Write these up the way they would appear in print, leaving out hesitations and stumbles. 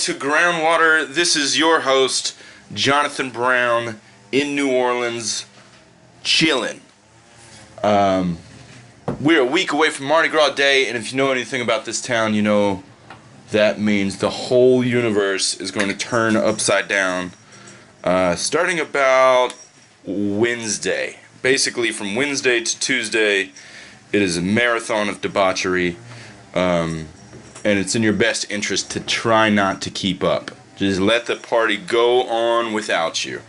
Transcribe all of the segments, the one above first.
to Groundwater. This is your host, Jonathan Brown, in New Orleans, chilling. We're a week away from Mardi Gras Day, and if you know anything about this town, you know that means the whole universe is going to turn upside down starting about Wednesday. Basically, from Wednesday to Tuesday, it is a marathon of debauchery. And it's in your best interest to try not to keep up. Just let the party go on without you.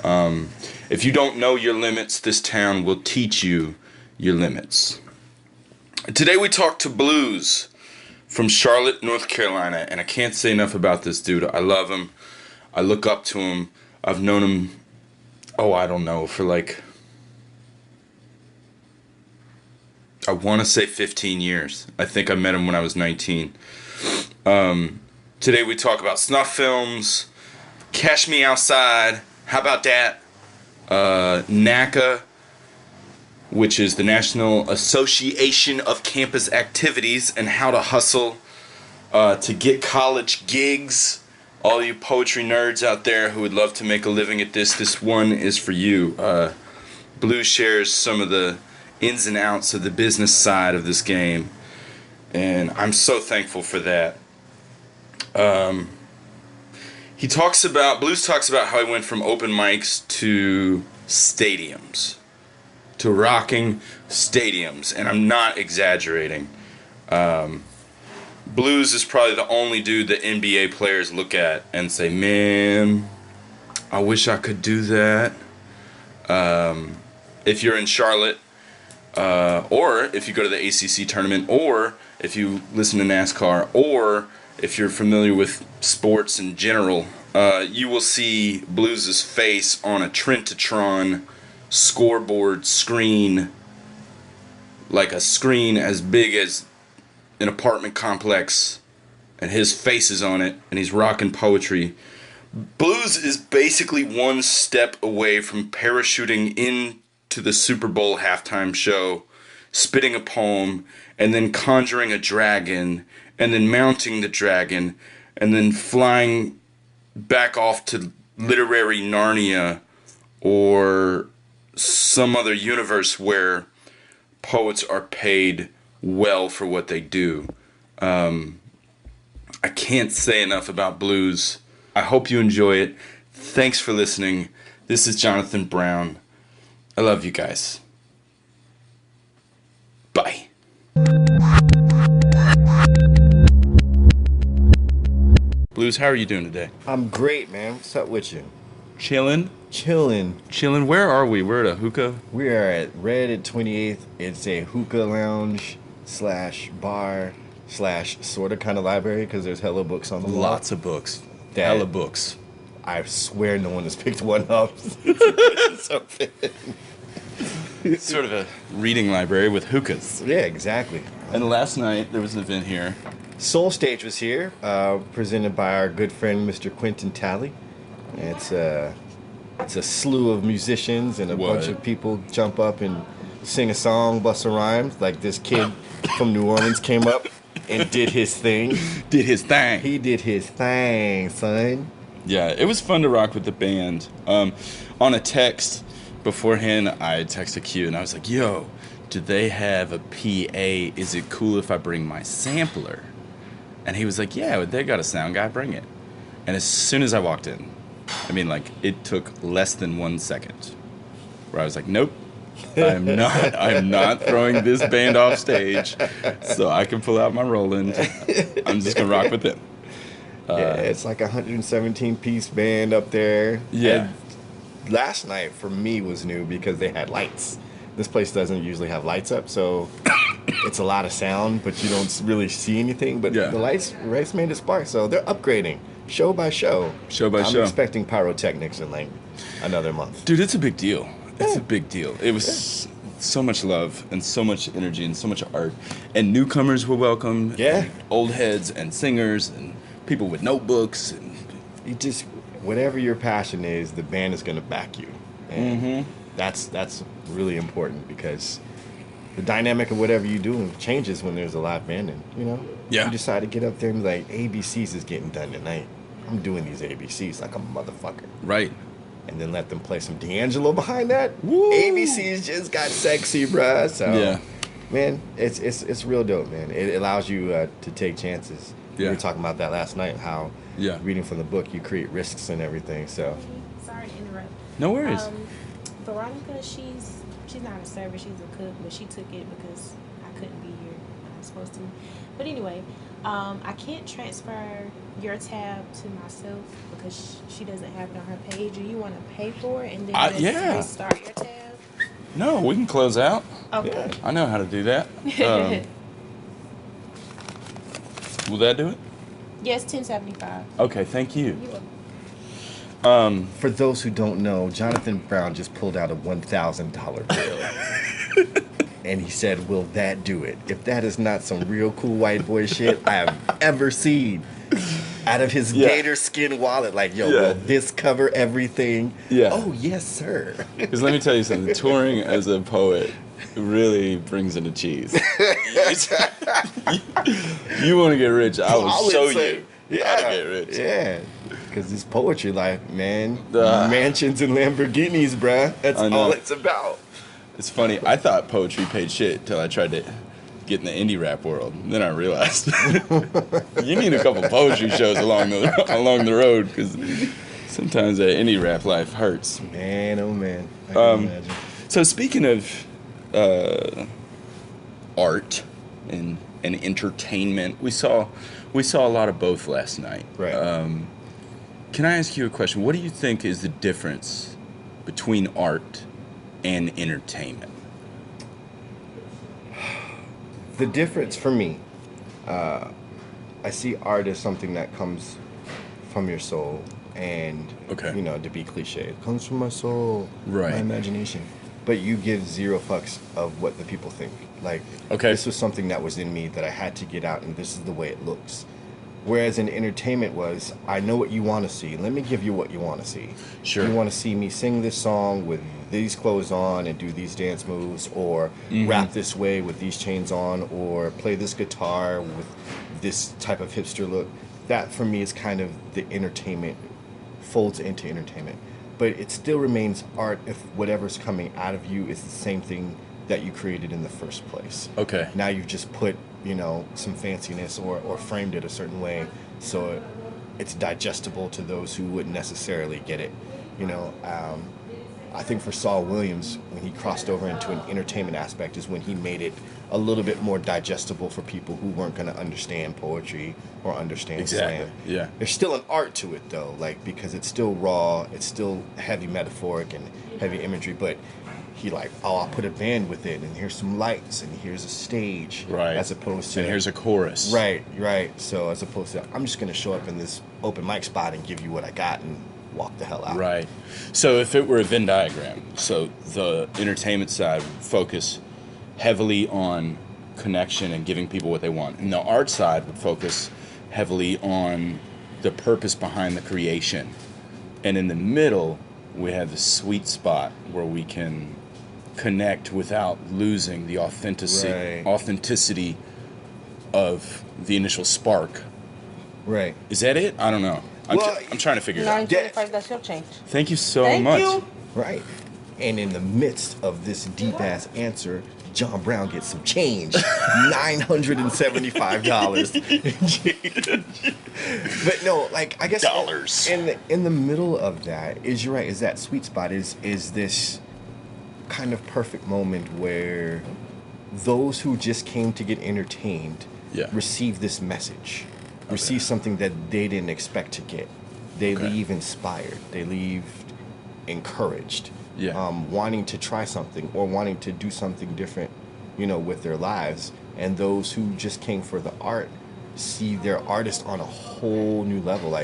If you don't know your limits, this town will teach you your limits. Today we talked to Bluz from Charlotte, North Carolina, and I can't say enough about this dude. I love him. I look up to him. I've known him, I don't know, for I want to say 15 years. I think I met him when I was 19. Today we talk about snuff films, Cash Me Outside, how about that? NACA, which is the National Association of Campus Activities, and how to hustle to get college gigs. All you poetry nerds out there who would love to make a living at this one is for you. Bluz shares some of the ins and outs of the business side of this game, and I'm so thankful for that. Bluz talks about how he went from open mics to stadiums, to rocking stadiums, and I'm not exaggerating. Bluz is probably the only dude that NBA players look at and say, man, I wish I could do that. If you're in Charlotte, or if you go to the ACC tournament, or if you listen to NASCAR, or if you're familiar with sports in general, you will see Bluz's face on a Trentatron scoreboard screen, like a screen as big as an apartment complex, and his face is on it, and he's rocking poetry. Bluz is basically one step away from parachuting into the Super Bowl halftime show, spitting a poem, and then conjuring a dragon, and then mounting the dragon, and then flying back off to literary Narnia or some other universe where poets are paid well for what they do. I can't say enough about Bluz. I hope you enjoy it. Thanks for listening. This is Jonathan Brown. I love you guys. Bye. Bluz, how are you doing today? I'm great, man. What's up with you? Chilling? Chilling. Where are we? We're at a hookah? We are at Red at 28th. It's a hookah lounge / bar / sort of kind of library because there's hella books on the wall. Lots of books. Hella books. I swear no one has picked one up. So It's sort of a reading library with hookahs. yeah, exactly. And last night there was an event here. Soul Stage was here, presented by our good friend Mr. Quentin Talley. It's a slew of musicians and a bunch of people jump up and sing a song, bust a rhyme. Like this kid from New Orleans came up and did his thing. Did his thing. He did his thing, son. Yeah, it was fun to rock with the band. On a text beforehand, I texted Q and I was like, yo, do they have a PA? Is it cool if I bring my sampler? And he was like, yeah, they got a sound guy, bring it. And as soon as I walked in, it took less than 1 second where I was like, nope, I'm not throwing this band off stage so I can pull out my Roland. I'm just going to rock with them. Yeah, it's like a 117-piece band up there. Yeah. And last night for me was new because they had lights. This place doesn't usually have lights up, so it's a lot of sound, but you don't really see anything. But the lights made it spark, so they're upgrading show by show. I'm expecting pyrotechnics in like another month. Dude, it's a big deal. It's a big deal. It was so much love and so much energy and so much art. And newcomers were welcome. Yeah. And old heads and singers and people with notebooks. And you just, whatever your passion is, the band is going to back you. And that's really important because the dynamic of whatever you do changes when there's a live band, and you decide to get up there and be like, ABCs is getting done tonight. I'm doing these ABCs like a motherfucker. Right. And then let them play some D'Angelo behind that. Woo! ABCs just got sexy, bruh. So, man, it's real dope, man. It allows you to take chances. We were talking about that last night, how reading from the book, you create risks and everything. So, sorry to interrupt. No worries. Veronica, she's not a server, she's a cook, but she took it because I couldn't be here. I was supposed to. But anyway, I can't transfer your tab to myself because she doesn't have it on her page. Do you want to pay for it and then restart your tab? No, we can close out. Okay. I know how to do that. Will that do it? Yes, $10.75. Okay, thank you. You're welcome. For those who don't know, Jonathan Brown just pulled out a $1,000 bill. And he said, will that do it? If that is not some real cool white boy shit I have ever seen. Out of his gator skin wallet. Like, will this cover everything? Yeah. Oh, yes, sir. Because let me tell you something. Touring as a poet really brings in the cheese. You want to get rich, I will show you how to get rich. Yeah. Because this poetry life, man. Mansions and Lamborghinis, bruh. That's all it's about. It's funny. I thought poetry paid shit till I tried to get in the indie rap world. Then I realized you need a couple poetry shows along the road because sometimes that indie rap life hurts. Man, oh man. I can imagine. So speaking of art and entertainment, we saw a lot of both last night. Right. Can I ask you a question? What do you think is the difference between art and entertainment? The difference for me, I see art as something that comes from your soul, and to be cliche, it comes from my soul, right? My imagination. But you give zero fucks of what the people think. Like, this was something that was in me that I had to get out, and this is the way it looks. Whereas in entertainment was, I know what you want to see. Let me give you what you want to see. Sure. You want to see me sing this song with these clothes on and do these dance moves, or rap this way with these chains on, or play this guitar with this type of hipster look. That for me is kind of the entertainment, folds into entertainment. But it still remains art if whatever's coming out of you is the same thing that you created in the first place. Okay. Now you've just put, some fanciness or framed it a certain way so it's digestible to those who wouldn't necessarily get it. I think for Saul Williams, when he crossed over into an entertainment aspect is when he made it a little bit more digestible for people who weren't going to understand poetry or understand slam. Yeah. There's still an art to it though, because it's still raw, it's still heavy metaphoric and heavy imagery, but he I'll put a band with it, and here's some lights, and here's a stage, right? As opposed to, and here's a chorus, right. So as opposed to, I'm just gonna show up in this open mic spot and give you what I got and walk the hell out. Right. So if it were a Venn diagram, so the entertainment side would focus heavily on connection and giving people what they want, and the art side would focus heavily on the purpose behind the creation, and in the middle we have the sweet spot where we can connect without losing the authenticity of the initial spark. Right. Is that it? I don't know. I'm trying to figure it out. That's your change. Thank you so much. Thank you. Right. And in the midst of this deep-ass answer, John Brown gets some change. $975. But no, I guess dollars. In the middle of that is, you're right, is that sweet spot is this kind of perfect moment where those who just came to get entertained receive this message. Receive something that they didn't expect to get. They leave inspired. They leave encouraged. Wanting to try something or wanting to do something different, with their lives. And those who just came for the art see their artist on a whole new level.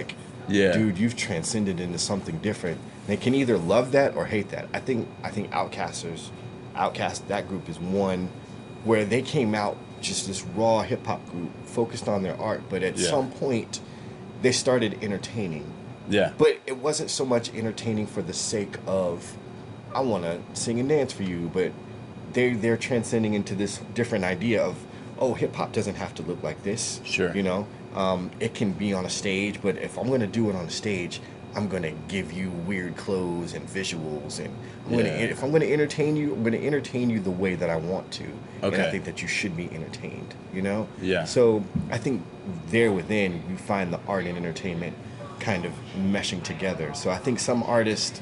Dude, you've transcended into something different. They can either love that or hate that. I think Outkast, that group is one where they came out just this raw hip hop group focused on their art, but at some point they started entertaining. Yeah. But it wasn't so much entertaining for the sake of, I want to sing and dance for you, but they're transcending into this different idea of, oh, hip hop doesn't have to look like this. Sure. You know, it can be on a stage, but if I'm going to do it on a stage, I'm going to give you weird clothes and visuals, and if I'm going to entertain you, I'm going to entertain you the way that I want to. Okay. And I think that you should be entertained, you know? Yeah. So I think there within, you find the art and entertainment kind of meshing together. So I think some artists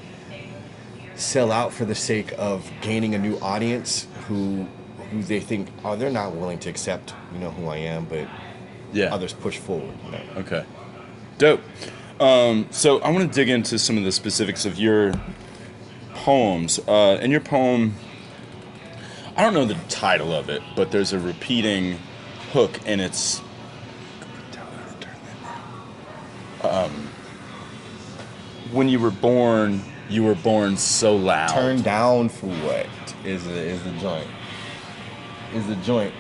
sell out for the sake of gaining a new audience who they think, oh, they're not willing to accept, you know, who I am, but others push forward. You know? Okay. Dope. So I want to dig into some of the specifics of your poems. In your poem, I don't know the title of it, but there's a repeating hook, and it's when you were born so loud. Turn down for what is the joint? Is the joint?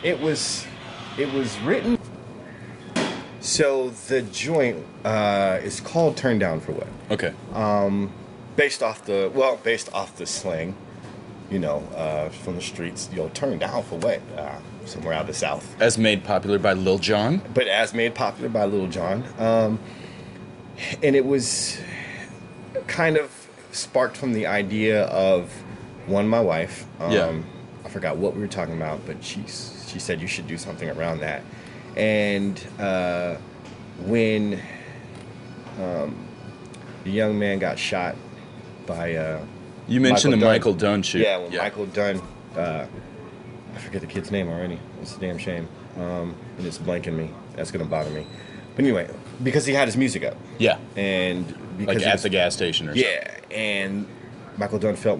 It was written. So the joint is called "Turn Down for What." Okay. Based off the slang, you know, from the streets. You know, turn down for what? Somewhere out of the South. As made popular by Lil Jon. But as made popular by Lil Jon, and it was kind of sparked from the idea of my wife. I forgot what we were talking about, but she said you should do something around that. And when the young man got shot by you mentioned the Michael Dunn shoot. Yeah, when Michael Dunn, I forget the kid's name already. It's a damn shame, and it's blanking me. That's gonna bother me. But anyway, because he had his music up. Yeah. And because like at the gas station or something. Yeah, and Michael Dunn felt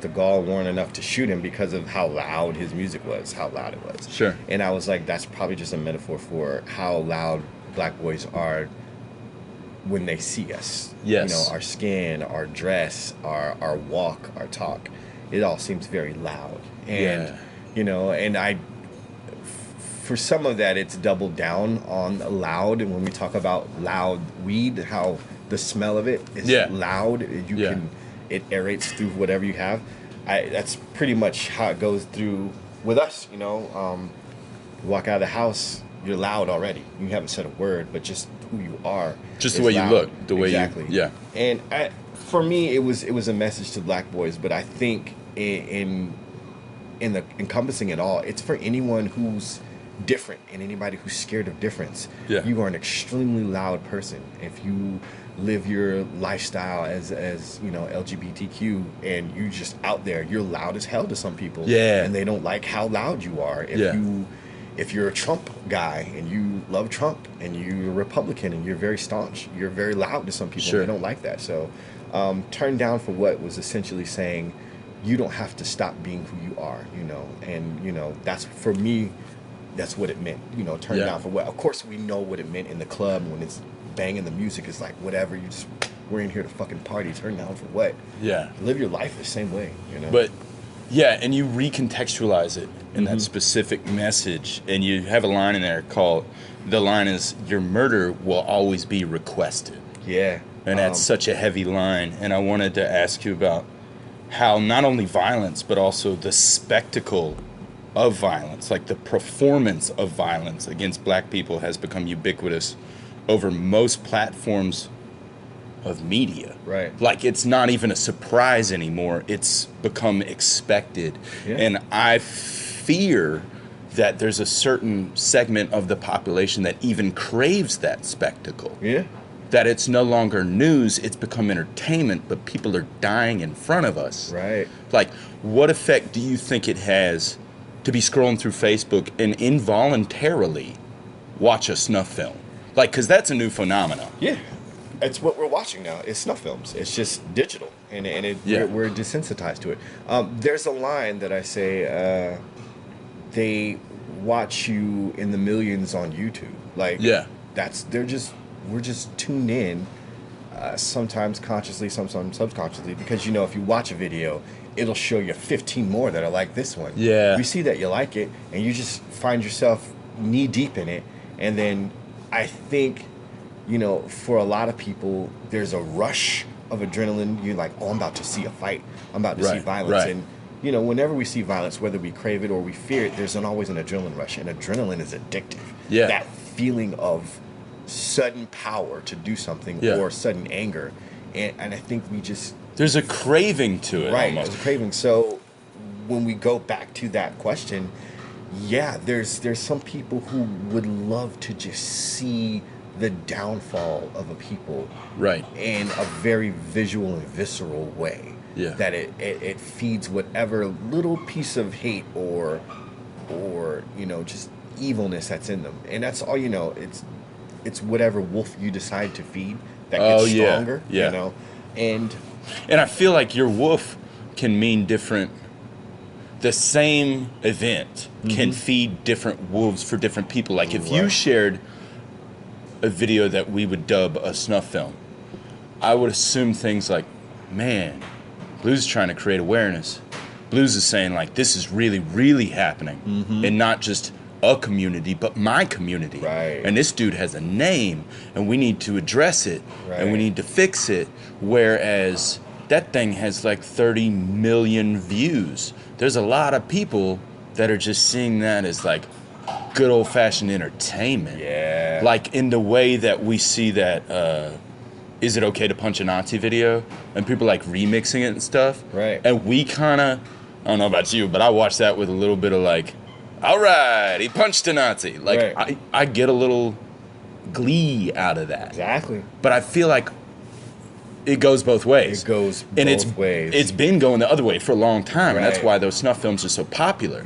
the gall worn enough to shoot him because of how loud his music was, how loud it was. Sure. And I was like, that's probably just a metaphor for how loud black boys are when they see us. Yes. You know, our skin, our dress, our walk, our talk. It all seems very loud. And, you know, and for some of that, it's doubled down on loud. And when we talk about loud weed, how the smell of it is loud. It aerates through whatever you have. That's pretty much how it goes through with us, you know. You walk out of the house, you're loud already. You haven't said a word, but just who you are. Just the way loud. you look, the way you. And for me, it was a message to black boys, but I think in the encompassing it all, it's for anyone who's different and anybody who's scared of difference. Yeah. You are an extremely loud person. If you live your lifestyle as you know, LGBTQ, and you just out there, you're loud as hell to some people. Yeah. And they don't like how loud you are. If you're a Trump guy and you love Trump and you're a Republican and you're very staunch, you're very loud to some people. Sure. They don't like that. So Turn Down for What was essentially saying you don't have to stop being who you are, you know. And, you know, that's, for me, that's what it meant, you know. Turn Down for What. Of course, we know what it meant in the club when it's banging the music. It's like, whatever, we're in here to fucking party. Turn down for what? Yeah. Live your life the same way, you know. But yeah, and you recontextualize it in that specific message, and you have a line in there called, the line is, your murder will always be requested. Yeah. And that's such a heavy line. And I wanted to ask you about how not only violence, but also the spectacle of violence, like the performance of violence against black people, has become ubiquitous over most platforms of media. Right. Like, it's not even a surprise anymore. It's become expected. Yeah. And I fear that there's a certain segment of the population that even craves that spectacle. Yeah. That it's no longer news, it's become entertainment, but people are dying in front of us. Right. Like, what effect do you think it has to be scrolling through Facebook and involuntarily watch a snuff film? Like, because that's a new phenomenon. Yeah. It's what we're watching now. It's snuff films. It's just digital, and we're desensitized to it. There's a line that I say, they watch you in the millions on YouTube. Like, we're just tuned in, sometimes consciously, sometimes subconsciously, because, you know, if you watch a video, it'll show you 15 more that are like this one. Yeah. You see that you like it, and you just find yourself knee deep in it, and then I think you know, for a lot of people, there's a rush of adrenaline. You're like, oh, I'm about to see a fight. I'm about to see violence. And, you know, whenever we see violence, whether we crave it or we fear it, there's always an adrenaline rush. And adrenaline is addictive. Yeah. That feeling of sudden power to do something or sudden anger. And I think we just... There's a craving to it. Right, almost. there's a craving. So when we go back to that question, yeah, there's some people who would love to just see the downfall of a people in a very visual and visceral way. Yeah. That it feeds whatever little piece of hate or you know, just evilness that's in them. And that's all, you know, it's whatever wolf you decide to feed that gets stronger. You know. And I feel like your wolf can mean different. The same event can feed different wolves for different people. Like if you shared a video that we would dub a snuff film, I would assume things like, man, Bluz is trying to create awareness. Bluz is saying like, this is really, really happening. And not just a community, but my community. Right. And this dude has a name, and we need to address it, and we need to fix it. Whereas that thing has like 30 million views. There's a lot of people that are just seeing that as like good old-fashioned entertainment. Yeah. Like in the way that we see that Is It Okay to Punch a Nazi video, and people like remixing it and stuff. Right. And we kind of, I don't know about you, but I watched that with a little bit of like, all right, he punched a Nazi. Like, I get a little glee out of that. Exactly. But I feel like it goes both ways. It goes both ways. It's been going the other way for a long time, and that's why those snuff films are so popular.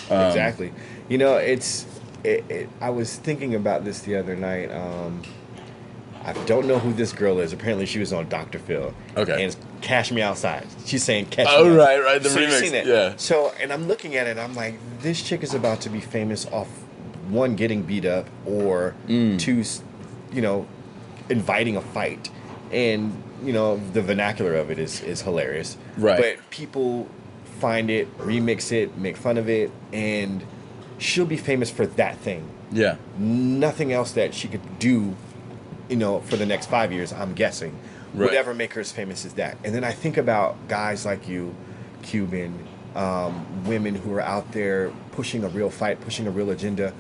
Exactly. You know, I was thinking about this the other night. I don't know who this girl is. Apparently, she was on Dr. Phil. Okay. And it's Cash Me Outside. She's saying Cash Me Outside. Right, the remix. You've seen it. Yeah. So, and I'm looking at it, and I'm like, this chick is about to be famous off, one, getting beat up, or two, you know, inviting a fight. And, you know, the vernacular of it is hilarious. Right. But people find it, remix it, make fun of it, and she'll be famous for that thing. Yeah. Nothing else that she could do, you know, for the next 5 years, I'm guessing, would ever make her as famous as that. And then I think about guys like you, Cuban, women who are out there pushing a real fight, pushing a real agenda,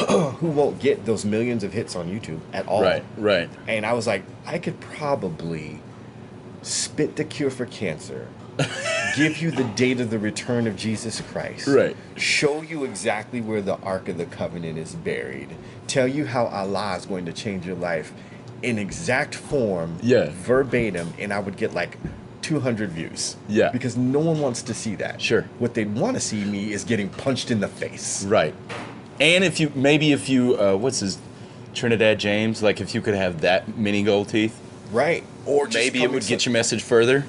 who won't get those millions of hits on YouTube at all. Right. And I was like, I could probably spit the cure for cancer, give you the date of the return of Jesus Christ, show you exactly where the Ark of the Covenant is buried, tell you how Allah is going to change your life in exact form, verbatim, and I would get like 200 views. Yeah. Because no one wants to see that. Sure. What they'd want to see me is getting punched in the face. Right. And if you, what's his, Trinidad James, like if you could have that many gold teeth. Right. Or just maybe it would get your message further.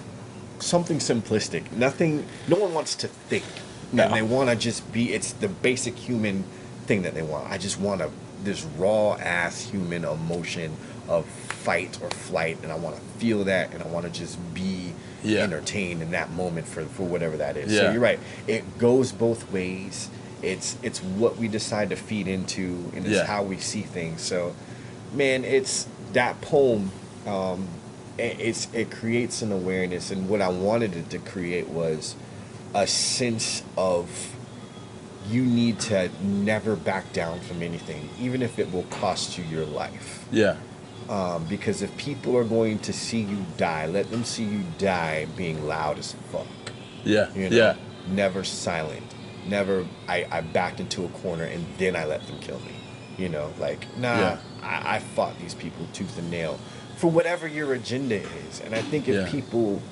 Something simplistic. Nothing, no one wants to think. No. And they want to just be, it's the basic human thing that they want. I just want this raw ass human emotion of fight or flight, and I want to feel that, and I want to just be entertained in that moment for whatever that is. So you're right. It goes both ways. It's what we decide to feed into, and it's how we see things. So, man, it's that poem. It creates an awareness, and what I wanted it to create was a sense of you need to never back down from anything, even if it will cost you your life. Yeah. Because if people are going to see you die, let them see you die being loud as fuck. Yeah. You know? Never silent. Never, I backed into a corner and then I let them kill me. You know, like, I fought these people tooth and nail for whatever your agenda is. And I think if people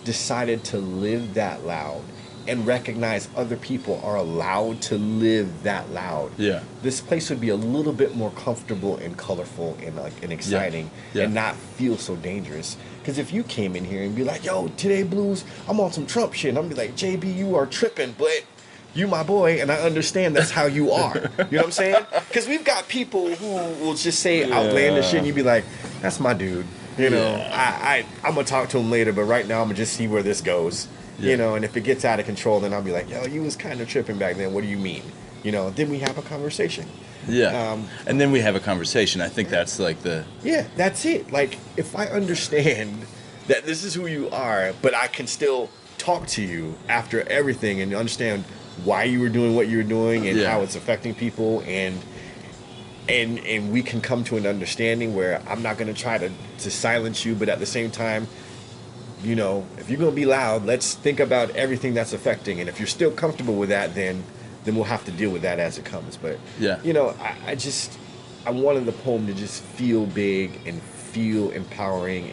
decided to live that loud and recognize other people are allowed to live that loud, this place would be a little bit more comfortable and colorful and exciting and not feel so dangerous. Because if you came in here and be like, yo, today Bluz, I'm on some Trump shit, and I'm be like, JB, you are tripping, but you my boy, and I understand that's how you are. You know what I'm saying? Because we've got people who will just say outlandish shit, and you be like, that's my dude. You know, I'm going to talk to him later, but right now I'm going to just see where this goes. You know, and if it gets out of control, then I'll be like, yo, you was kind of tripping back then. What do you mean? Then we have a conversation. Yeah. And then we have a conversation. I think that's like the... Yeah, that's it. Like, if I understand that this is who you are, but I can still talk to you after everything and understand why you were doing what you were doing and how it's affecting people, and we can come to an understanding where I'm not going to try to silence you, but at the same time, if you're going to be loud, let's think about everything that's affecting. And if you're still comfortable with that, then we'll have to deal with that as it comes. But, I wanted the poem to just feel big and feel empowering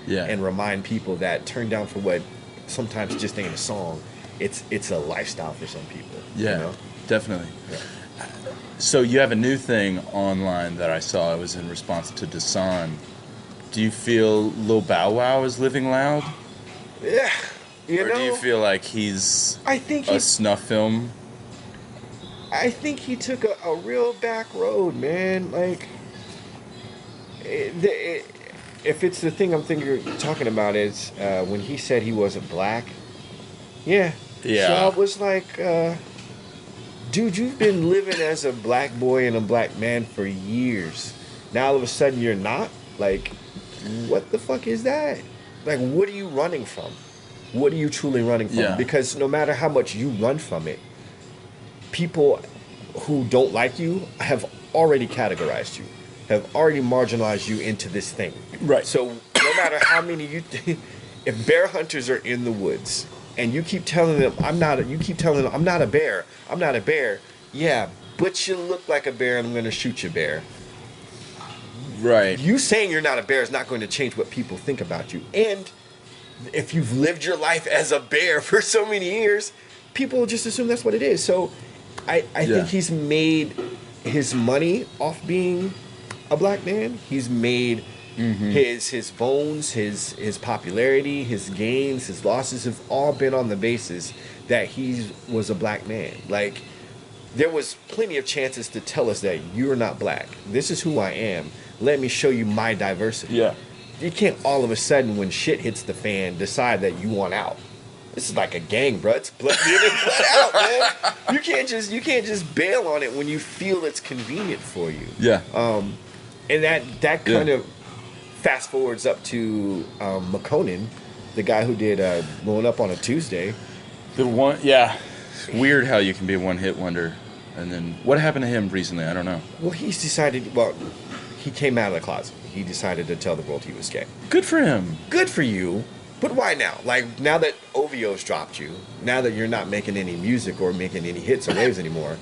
and remind people that Turn Down for What sometimes just ain't a song. It's a lifestyle for some people. Yeah, definitely. Yeah. So you have a new thing online that I saw. It was in response to Dasan. Do you feel Lil Bow Wow is living loud? Yeah. Or do you feel like he's a snuff film? I think he took a real back road, man. Like, if it's the thing I'm thinking you're talking about is when he said he wasn't black. Yeah. Yeah. So I was like, dude, you've been living as a black boy and a black man for years. Now all of a sudden you're not? Like, what the fuck is that? Like, what are you running from? What are you truly running from? Yeah. Because no matter how much you run from it, people who don't like you have already categorized you, have already marginalized you into this thing. Right. So no matter how many if bear hunters are in the woods and you keep telling them I'm not a bear, I'm not a bear. Yeah, but you look like a bear and I'm going to shoot you, bear. Right. You saying you're not a bear is not going to change what people think about you. And if you've lived your life as a bear for so many years, people just assume that's what it is. So I think he's made his money off being a black man. He's made his bones, his popularity, his gains, his losses have all been on the basis that he was a black man. Like, there was plenty of chances to tell us that you're not black. This is who I am. Let me show you my diversity. Yeah. You can't all of a sudden, when shit hits the fan, decide that you want out. This is like a gang, bro. It's blood in and blood out, man. You can't just bail on it when you feel it's convenient for you. Yeah. And that kind of fast forwards up to McConan, the guy who did Blowing Up on a Tuesday. It's weird how you can be a one-hit wonder. And then what happened to him recently? I don't know. Well, he came out of the closet. He decided to tell the world he was gay. Good for him. Good for you. But why now? Like, now that OVO's dropped you, now that you're not making any music or making any hits or waves anymore,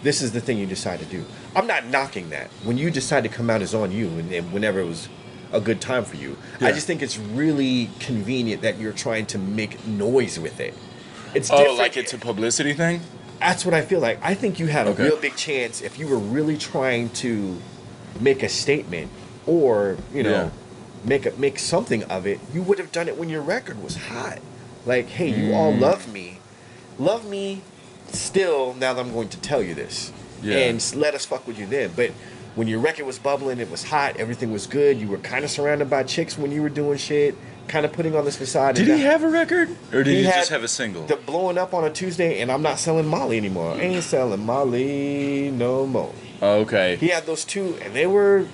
this is the thing you decide to do. I'm not knocking that. When you decide to come out is on you, and whenever it was a good time for you. Yeah. I just think it's really convenient that you're trying to make noise with it. It's different. Like it's a publicity thing? That's what I feel like. I think you had a real big chance if you were really trying to make a statement or, make something of it, you would have done it when your record was hot. Like, hey, you all love me. Love me still now that I'm going to tell you this. Yeah. And let us fuck with you then. But when your record was bubbling, it was hot, everything was good, you were kind of surrounded by chicks when you were doing shit, kind of putting on this facade. Did he have a record? Or did he just have a single? The Blowing Up on a Tuesday, and I'm not selling Molly anymore. I ain't selling Molly no more. Okay. He had those two, and they were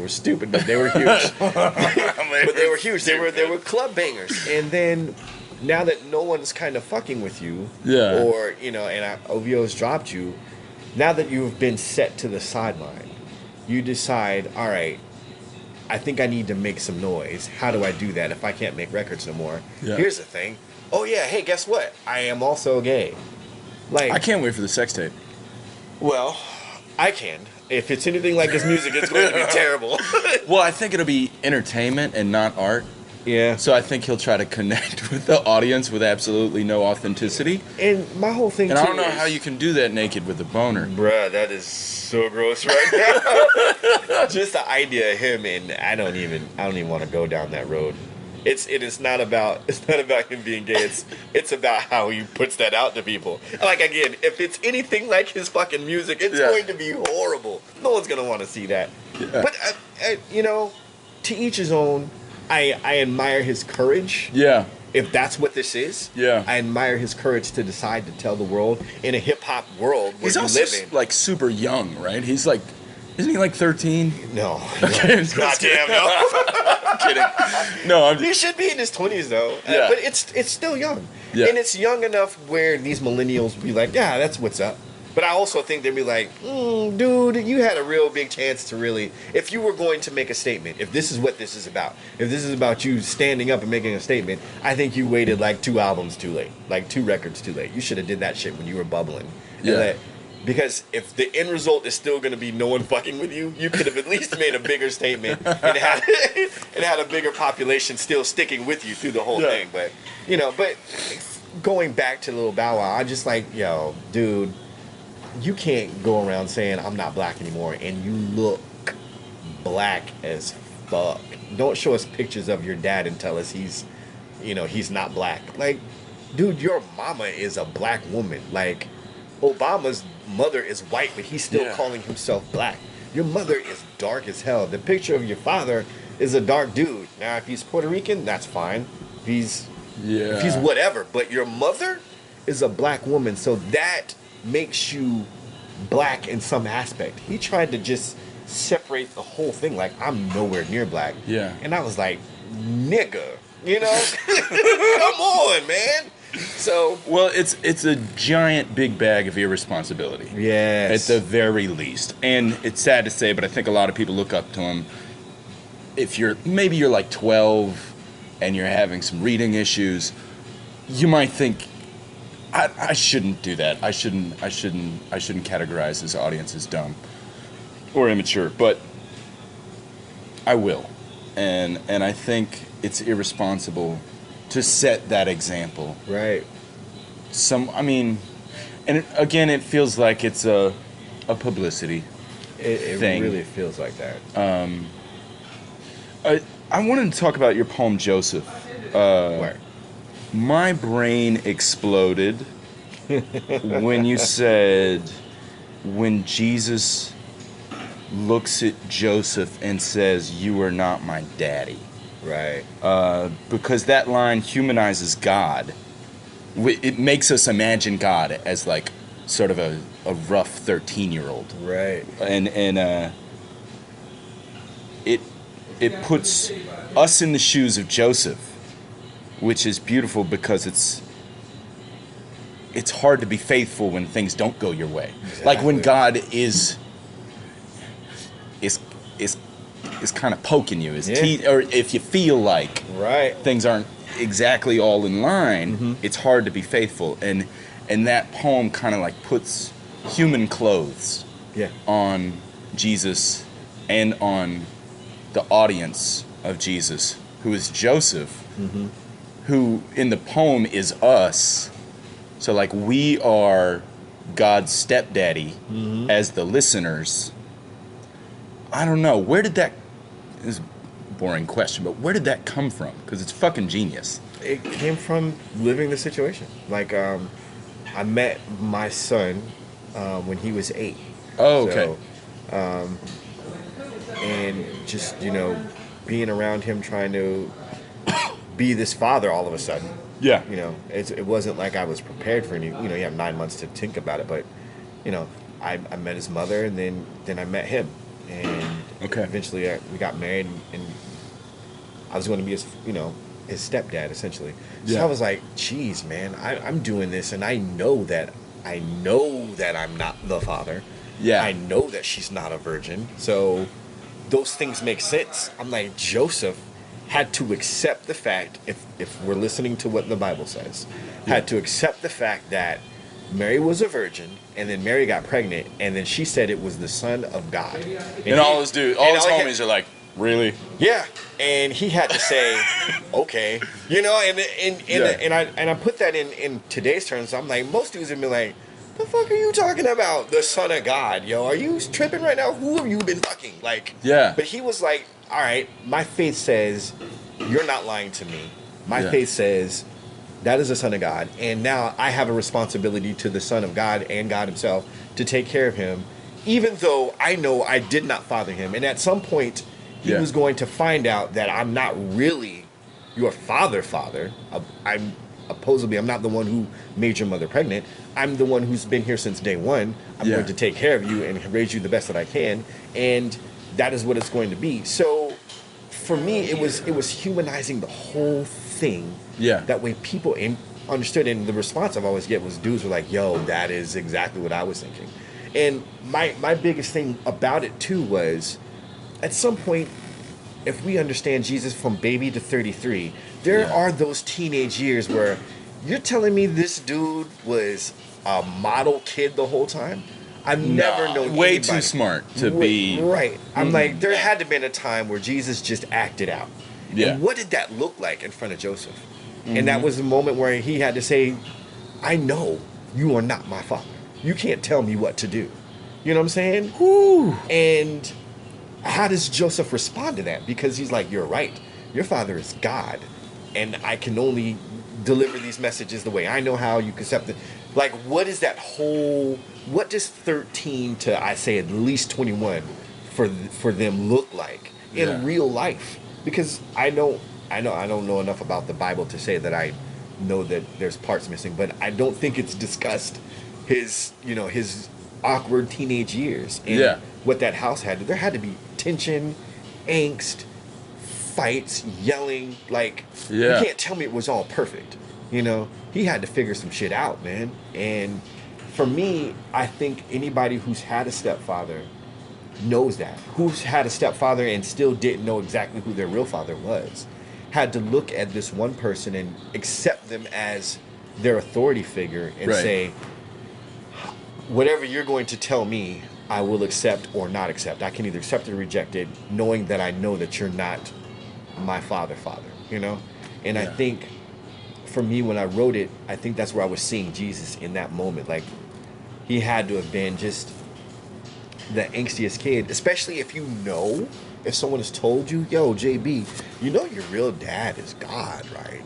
stupid, but they were huge. But they were huge. They were club bangers. And then now that no one's kind of fucking with you, or and OVO's dropped you, now that you've been set to the sideline, you decide, all right, I think I need to make some noise. How do I do that if I can't make records no more? Yeah. Here's the thing. Oh yeah, hey, guess what? I am also gay. Like, I can't wait for the sex tape. Well, I can. If it's anything like his music, it's going to be terrible. Well, I think it'll be entertainment and not art. Yeah. So I think he'll try to connect with the audience with absolutely no authenticity. And my whole thing, I don't know how you can do that naked with a boner. Bruh, that is so gross right now. Just the idea of him, and I don't even want to go down that road. It's not about him being gay. It's about how he puts that out to people. Like, again, if it's anything like his fucking music, it's going to be horrible. No one's gonna want to see that. Yeah. But to each his own. I admire his courage. Yeah. if that's what this is, I admire his courage to decide to tell the world in a hip hop world where he's you also live in. like super young, right? He's like, isn't he like 13? No, okay, goddamn no. I'm kidding. No, he should be in his 20s though. Yeah. But it's still young, yeah. And it's young enough where these millennials be like, yeah, that's what's up. But I also think they'd be like, dude, you had a real big chance to really, if you were going to make a statement, if this is what this is about, if this is about you standing up and making a statement, I think you waited like 2 albums too late, like 2 records too late. You should have did that shit when you were bubbling. Yeah. Because if the end result is still going to be no one fucking with you, you could have at least made a bigger statement and had a bigger population still sticking with you through the whole thing. But, but going back to Lil Bow Wow, I'm just like, yo, dude, you can't go around saying I'm not black anymore and you look black as fuck. Don't show us pictures of your dad and tell us he's not black. Like, dude, your mama is a black woman. Like, Obama's mother is white, but he's still calling himself black. Your mother is dark as hell. The picture of your father is a dark dude. Now, if he's Puerto Rican, that's fine. If he's whatever. But your mother is a black woman, so that makes you black in some aspect. He tried to just separate the whole thing. Like, I'm nowhere near black. Yeah. And I was like, nigga, come on, man. So, well, it's a giant big bag of irresponsibility. Yes. At the very least. And it's sad to say, but I think a lot of people look up to him. If you're like 12 and you're having some reading issues, you might think, I shouldn't do that. I shouldn't categorize this audience as dumb or immature, but I will. And I think it's irresponsible to set that example. Right. And it feels like it's a publicity thing. It really feels like that. I wanted to talk about your poem, Joseph. Right. My brain exploded when you said, when Jesus looks at Joseph and says, "You are not my daddy." Right. Because that line humanizes God. It makes us imagine God as like sort of a rough 13-year-old. Right. And it puts us in the shoes of Joseph, which is beautiful because it's hard to be faithful when things don't go your way. Exactly. Like when God is kind of poking you, or if you feel like things aren't exactly all in line, it's hard to be faithful. And that poem kind of like puts human clothes on Jesus and on the audience of Jesus, who is Joseph, who in the poem is us. So like we are God's stepdaddy as the listeners. I don't know, where did that, this is a boring question, but where did that come from? Because it's fucking genius. It came from living the situation. Like, I met my son when he was 8. Oh, okay. So, and just, being around him, trying to be this father all of a sudden. Yeah. It wasn't like I was prepared for any, you have 9 months to think about it, but, I met his mother and then I met him. And eventually we got married and I was going to be his, his stepdad essentially. So I was like, geez, man, I'm doing this and I know that I'm not the father. Yeah. I know that she's not a virgin. So those things make sense. I'm like, Joseph had to accept the fact, if we're listening to what the Bible says, had to accept the fact that Mary was a virgin, and then Mary got pregnant, and then she said it was the Son of God. And all his homies are like, really? Yeah. And he had to say, okay. And I put that in today's terms. I'm like, most dudes would be like, the fuck are you talking about? The Son of God, yo. Are you tripping right now? Who have you been fucking? Like, yeah. But he was like, all right, my faith says you're not lying to me. My faith says that is the Son of God. And now I have a responsibility to the Son of God and God himself to take care of him, even though I know I did not father him. And at some point, he was going to find out that I'm not really your father. I'm not the one who made your mother pregnant. I'm the one who's been here since day one. I'm going to take care of you and raise you the best that I can, and that is what it's going to be. So, for me, it was humanizing the whole thing. Yeah. That way, people understood, and the response I've always get was dudes were like, "Yo, that is exactly what I was thinking." And my biggest thing about it too was, at some point, if we understand Jesus from baby to 33, there are those teenage years where you're telling me this dude was a model kid the whole time? I've never known way anybody. too smart to be Right. I'm like, there had to have been a time where Jesus just acted out. Yeah. And what did that look like in front of Joseph? And that was the moment where he had to say, I know you are not my father. You can't tell me what to do. You know what I'm saying? Whew. And how does Joseph respond to that? Because he's like, you're right. Your father is God. And I can only deliver these messages the way I know how. You concept it. Like, what is that whole... What does 13 to, I say, at least 21 for them look like in real life? Because I don't know enough about the Bible to say that I know that there's parts missing, but I don't think it's discussed his awkward teenage years and what that house had. There had to be tension, angst, fights, yelling. Like, you can't tell me it was all perfect. He had to figure some shit out, man. And for me, I think anybody who's had a stepfather knows that. Who's had a stepfather and still didn't know exactly who their real father was, had to look at this one person and accept them as their authority figure and say, whatever you're going to tell me, I will accept or not accept. I can either accept or reject it, knowing that I know that you're not my father, And I think, for me, when I wrote it, I think that's where I was seeing Jesus in that moment. Like, he had to have been just the angstiest kid, especially if if someone has told you, yo, JB, your real dad is God, right?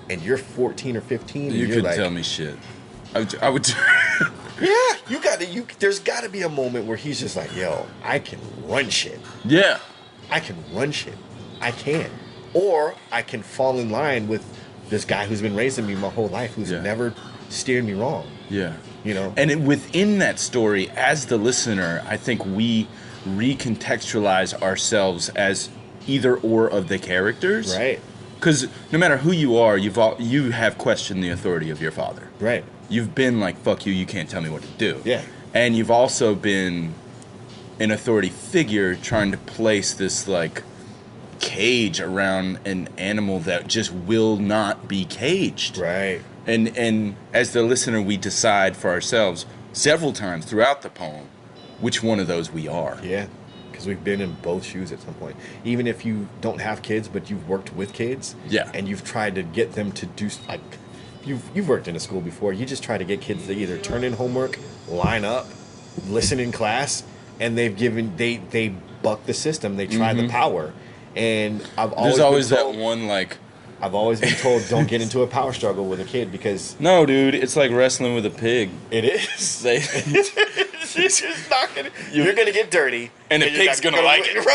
And you're 14 or 15. You couldn't tell me shit. I would Yeah, there's got to be a moment where he's just like, yo, I can run shit. Yeah. I can run shit. I can. Or I can fall in line with this guy who's been raising me my whole life, who's never steered me wrong. Yeah. And within that story, as the listener, I think we recontextualize ourselves as either or of the characters. Right. Because no matter who you are, you have questioned the authority of your father. Right. You've been like, fuck you can't tell me what to do. Yeah. And you've also been an authority figure trying to place this, like, cage around an animal that just will not be caged. Right. And as the listener, we decide for ourselves several times throughout the poem which one of those we are. Yeah, because we've been in both shoes at some point. Even if you don't have kids, but you've worked with kids, and you've tried to get them to do, like, you've worked in a school before. You just try to get kids to either turn in homework, line up, listen in class, and they buck the system. They try the power. And there's always that one, like, I've always been told, don't get into a power struggle with a kid because... No, dude, it's like wrestling with a pig. It is. It's just not gonna... You're going to get dirty. And the pig's going to like it.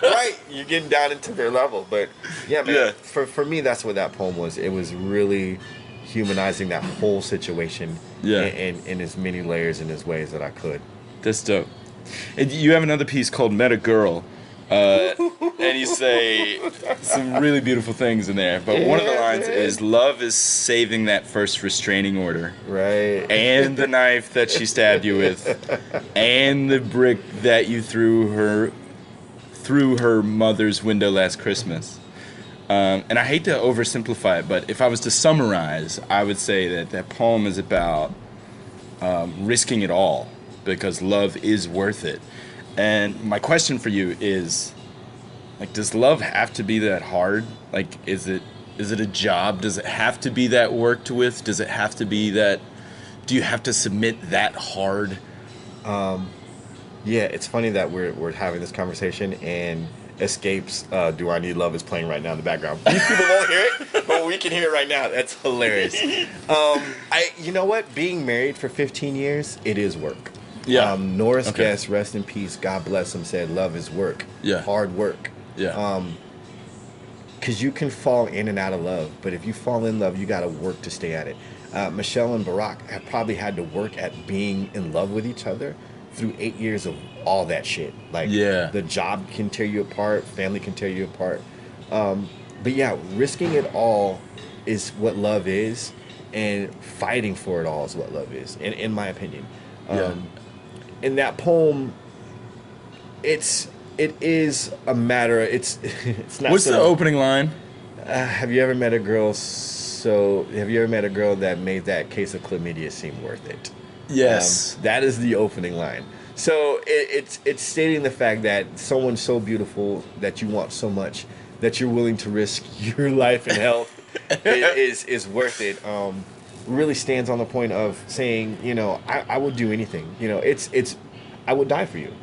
Right. You're getting down into their level. But, yeah, man, for me, that's what that poem was. It was really humanizing that whole situation in as many layers and as ways that I could. That's dope. And you have another piece called Met a Girl. And you say some really beautiful things in there. But one of the lines is, love is saving that first restraining order. Right. And the knife that she stabbed you with. And the brick that you threw her mother's window last Christmas. And I hate to oversimplify it, but if I was to summarize, I would say that poem is about risking it all because love is worth it. And my question for you is, like, does love have to be that hard? Like, is it a job? Does it have to be that worked with? Does it have to be that, do you have to submit that hard? Yeah, it's funny that we're having this conversation and Escape's Do I Need Love is playing right now in the background. These people won't hear it, but we can hear it right now. That's hilarious. You know what? Being married for 15 years, it is work. Yeah. Norris Guest, rest in peace, God bless him, said love is work. Yeah. Hard work. Yeah. because you can fall in and out of love, but if you fall in love, you got to work to stay at it. Michelle and Barack have probably had to work at being in love with each other through 8 years of all that shit. Like, the job can tear you apart, family can tear you apart. But yeah, risking it all is what love is, and fighting for it all is what love is, in my opinion. In that poem, it is a matter. It's not. What's the opening line? Have you ever met a girl? Have you ever met a girl that made that case of chlamydia seem worth it? Yes, that is the opening line. So it's stating the fact that someone so beautiful that you want so much that you're willing to risk your life and health is worth it. Really stands on the point of saying, I would do anything. It's I would die for you.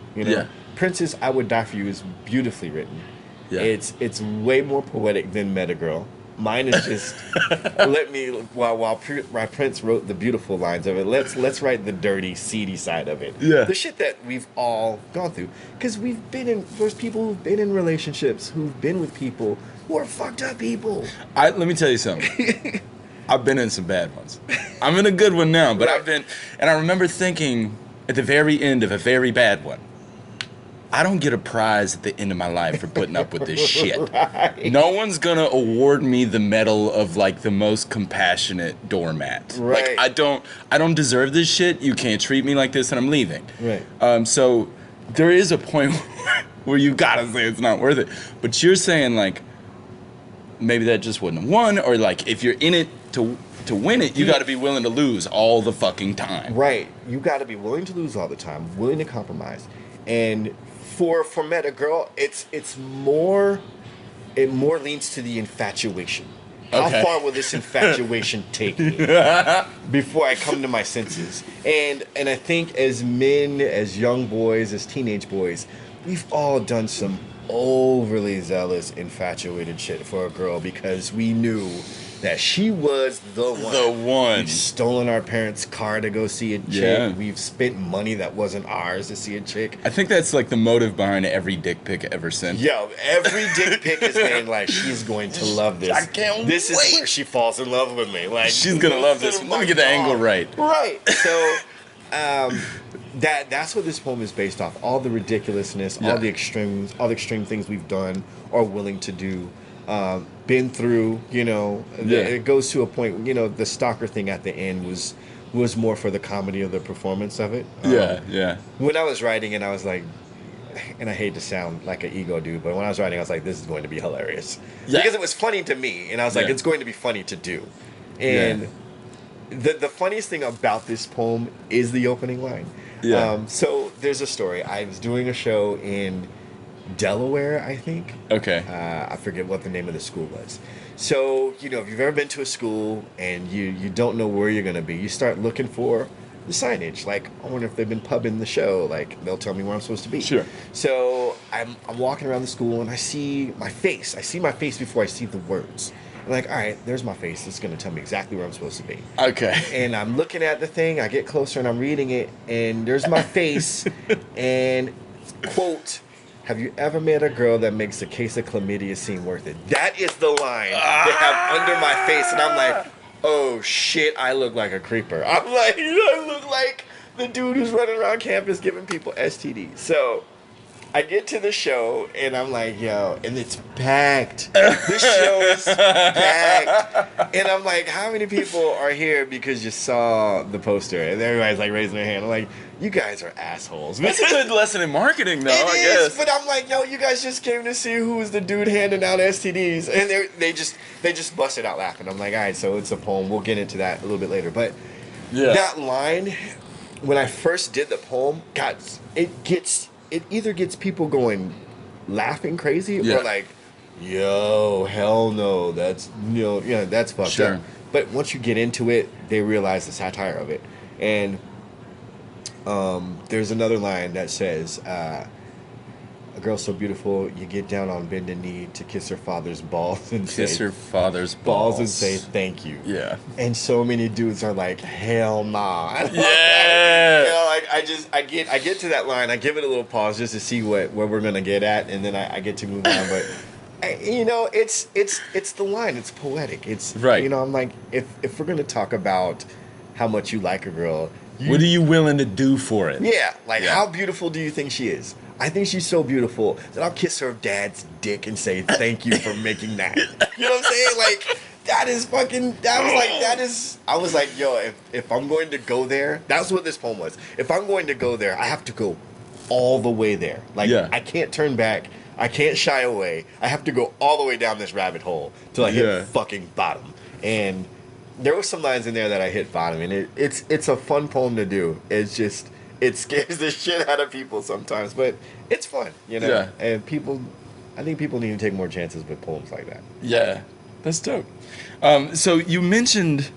Princess, I would die for you is beautifully written. It's way more poetic than Met a Girl. Mine is just while Prince wrote the beautiful lines of it, let's write the dirty, seedy side of it. The shit that we've all gone through, because there's people who've been in relationships, who've been with people who are fucked up people. Let me tell you something. I've been in some bad ones. I'm in a good one now, but and I remember thinking at the very end of a very bad one, I don't get a prize at the end of my life for putting up with this shit. No one's gonna award me the medal of like the most compassionate doormat. Like I don't deserve this shit. You can't treat me like this, and I'm leaving. So there is a point where you gotta say it's not worth it. But you're saying like maybe that just wouldn't have won, or like if you're in it to win it, you got to be willing to lose all the fucking time. You got to be willing to lose all the time, willing to compromise, and. For Met a Girl, it more leans to the infatuation. How far will this infatuation take me before I come to my senses? And I think as men, as young boys, as teenage boys, we've all done some overly zealous, infatuated shit for a girl because we knew that she was the one. The one. We've stolen our parents' car to go see a chick. We've spent money that wasn't ours to see a chick. I think that's like the motive behind every dick pic ever sent. Every dick pic is been like, she's going to love this. I can't wait. This is where she falls in love with me. Like, she's gonna love this. Let me get the angle right. So, that's what this poem is based off. All the ridiculousness, all the extreme things we've done or willing to do. Been through, it goes to a point, the stalker thing at the end was more for the comedy of the performance of it. When I was writing it, I was like, and I hate to sound like an ego dude, but when I was writing, I was like, this is going to be hilarious. Because it was funny to me, and I was like, it's going to be funny to do. And the funniest thing about this poem is the opening line. So there's a story. I was doing a show in Delaware, I think. I forget what the name of the school was. So, if you've ever been to a school and you don't know where you're going to be, you start looking for the signage. Like, I wonder if they've been pubbing the show. Like, they'll tell me where I'm supposed to be. So I'm walking around the school and I see my face. I see my face before I see the words. I'm like, all right, there's my face. It's going to tell me exactly where I'm supposed to be. And I'm looking at the thing. I get closer and I'm reading it. And there's my face. And, quote, have you ever met a girl that makes a case of chlamydia seem worth it? That is the line they have under my face. And I'm like, oh, shit, I look like a creeper. I'm like, I look like the dude who's running around campus giving people STDs. So I get to the show, and I'm like, yo, and it's packed. The show is packed. And I'm like, how many people are here because you saw the poster? And everybody's like raising their hand. I'm like, you guys are assholes. That's a good lesson in marketing, though, I guess. But I'm like, no, you guys just came to see who was the dude handing out STDs. And they just busted out laughing. I'm like, all right, so it's a poem. We'll get into that a little bit later. But that line, when I first did the poem, God, it either gets people going laughing crazy or like, yo, hell no, that's that's fucked up. But once you get into it, they realize the satire of it. And there's another line that says, a girl so beautiful, you get down on bended knee to kiss her father's balls and say thank you. And so many dudes are like, hell nah. I get to that line, I give it a little pause just to see where we're gonna get at, and then I get to move on. But It's the line. It's poetic. It's Right. I'm like, if we're gonna talk about how much you like a girl, What are you willing to do for it? yeah, like Yeah. how beautiful do you think she is? I think she's so beautiful that I'll kiss her dad's dick and say thank you for making that. You know what I'm saying? Like that is fucking. That was like that is. I was like, yo, if I'm going to go there, that's what this poem was. If I'm going to go there, I have to go all the way there. Like Yeah. I can't turn back. I can't shy away. I have to go all the way down this rabbit hole till I Yeah. hit fucking bottom. And there were some lines in there that I hit bottom, and it's a fun poem to do. It's just it scares the shit out of people sometimes, but it's fun, Yeah. And I think people need to take more chances with poems like that. Yeah, that's dope. So you mentioned,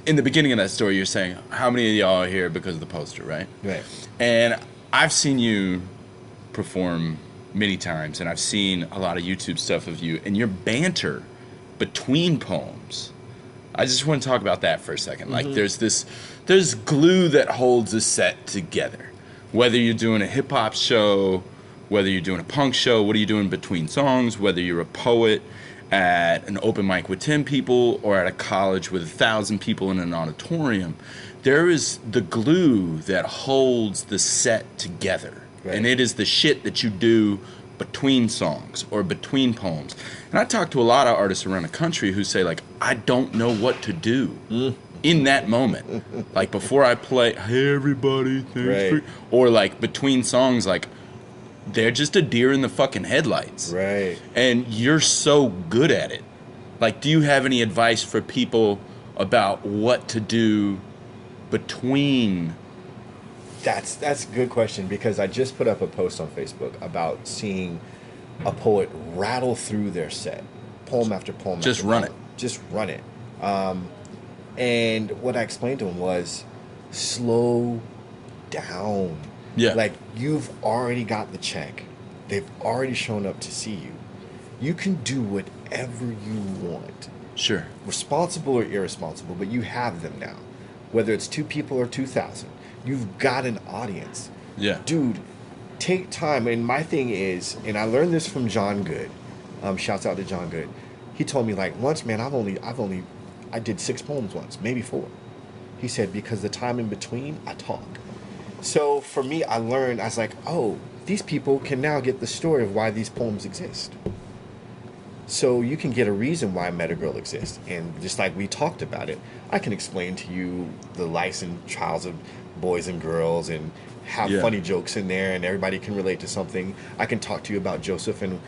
in the beginning of that story, you're saying how many of y'all are here because of the poster, right? Right. And I've seen you perform many times, and I've seen a lot of YouTube stuff of you, and your banter between poems. I just want to talk about that for a second. Like, there's glue that holds a set together. Whether you're doing a hip hop show, whether you're doing a punk show, what are you doing between songs, whether you're a poet at an open mic with 10 people or at a college with 1,000 people in an auditorium, there is the glue that holds the set together. Right. And it is the shit that you do between songs or between poems. And I talk to a lot of artists around the country who say, like, I don't know what to do in that moment. Like, before I play, hey, everybody, thanks Right. or like between songs, like, they're just a deer in the fucking headlights. Right. And you're so good at it. Like, do you have any advice for people about what to do between? That's a good question, because I just put up a post on Facebook about seeing a poet rattle through their set, poem after poem. Just after run poem. it. Just run it. And what I explained to him was, slow down. Yeah. Like, you've already got the check. They've already shown up to see you. You can do whatever you want. Sure. Responsible or irresponsible, but you have them now. Whether it's 2 people or 2,000, you've got an audience. Yeah. Dude, take time. And my thing is, and I learned this from John Good. Shouts out to John Good. He told me, like, once, man, I did 6 poems once, maybe 4. He said, because the time in between, I talk. So for me, I learned, I was like, oh, these people can now get the story of why these poems exist. So you can get a reason why Meta Girl exists. And just like we talked about it, I can explain to you the lives and trials of boys and girls and have funny jokes in there, and everybody can relate to something. I can talk to you about Joseph and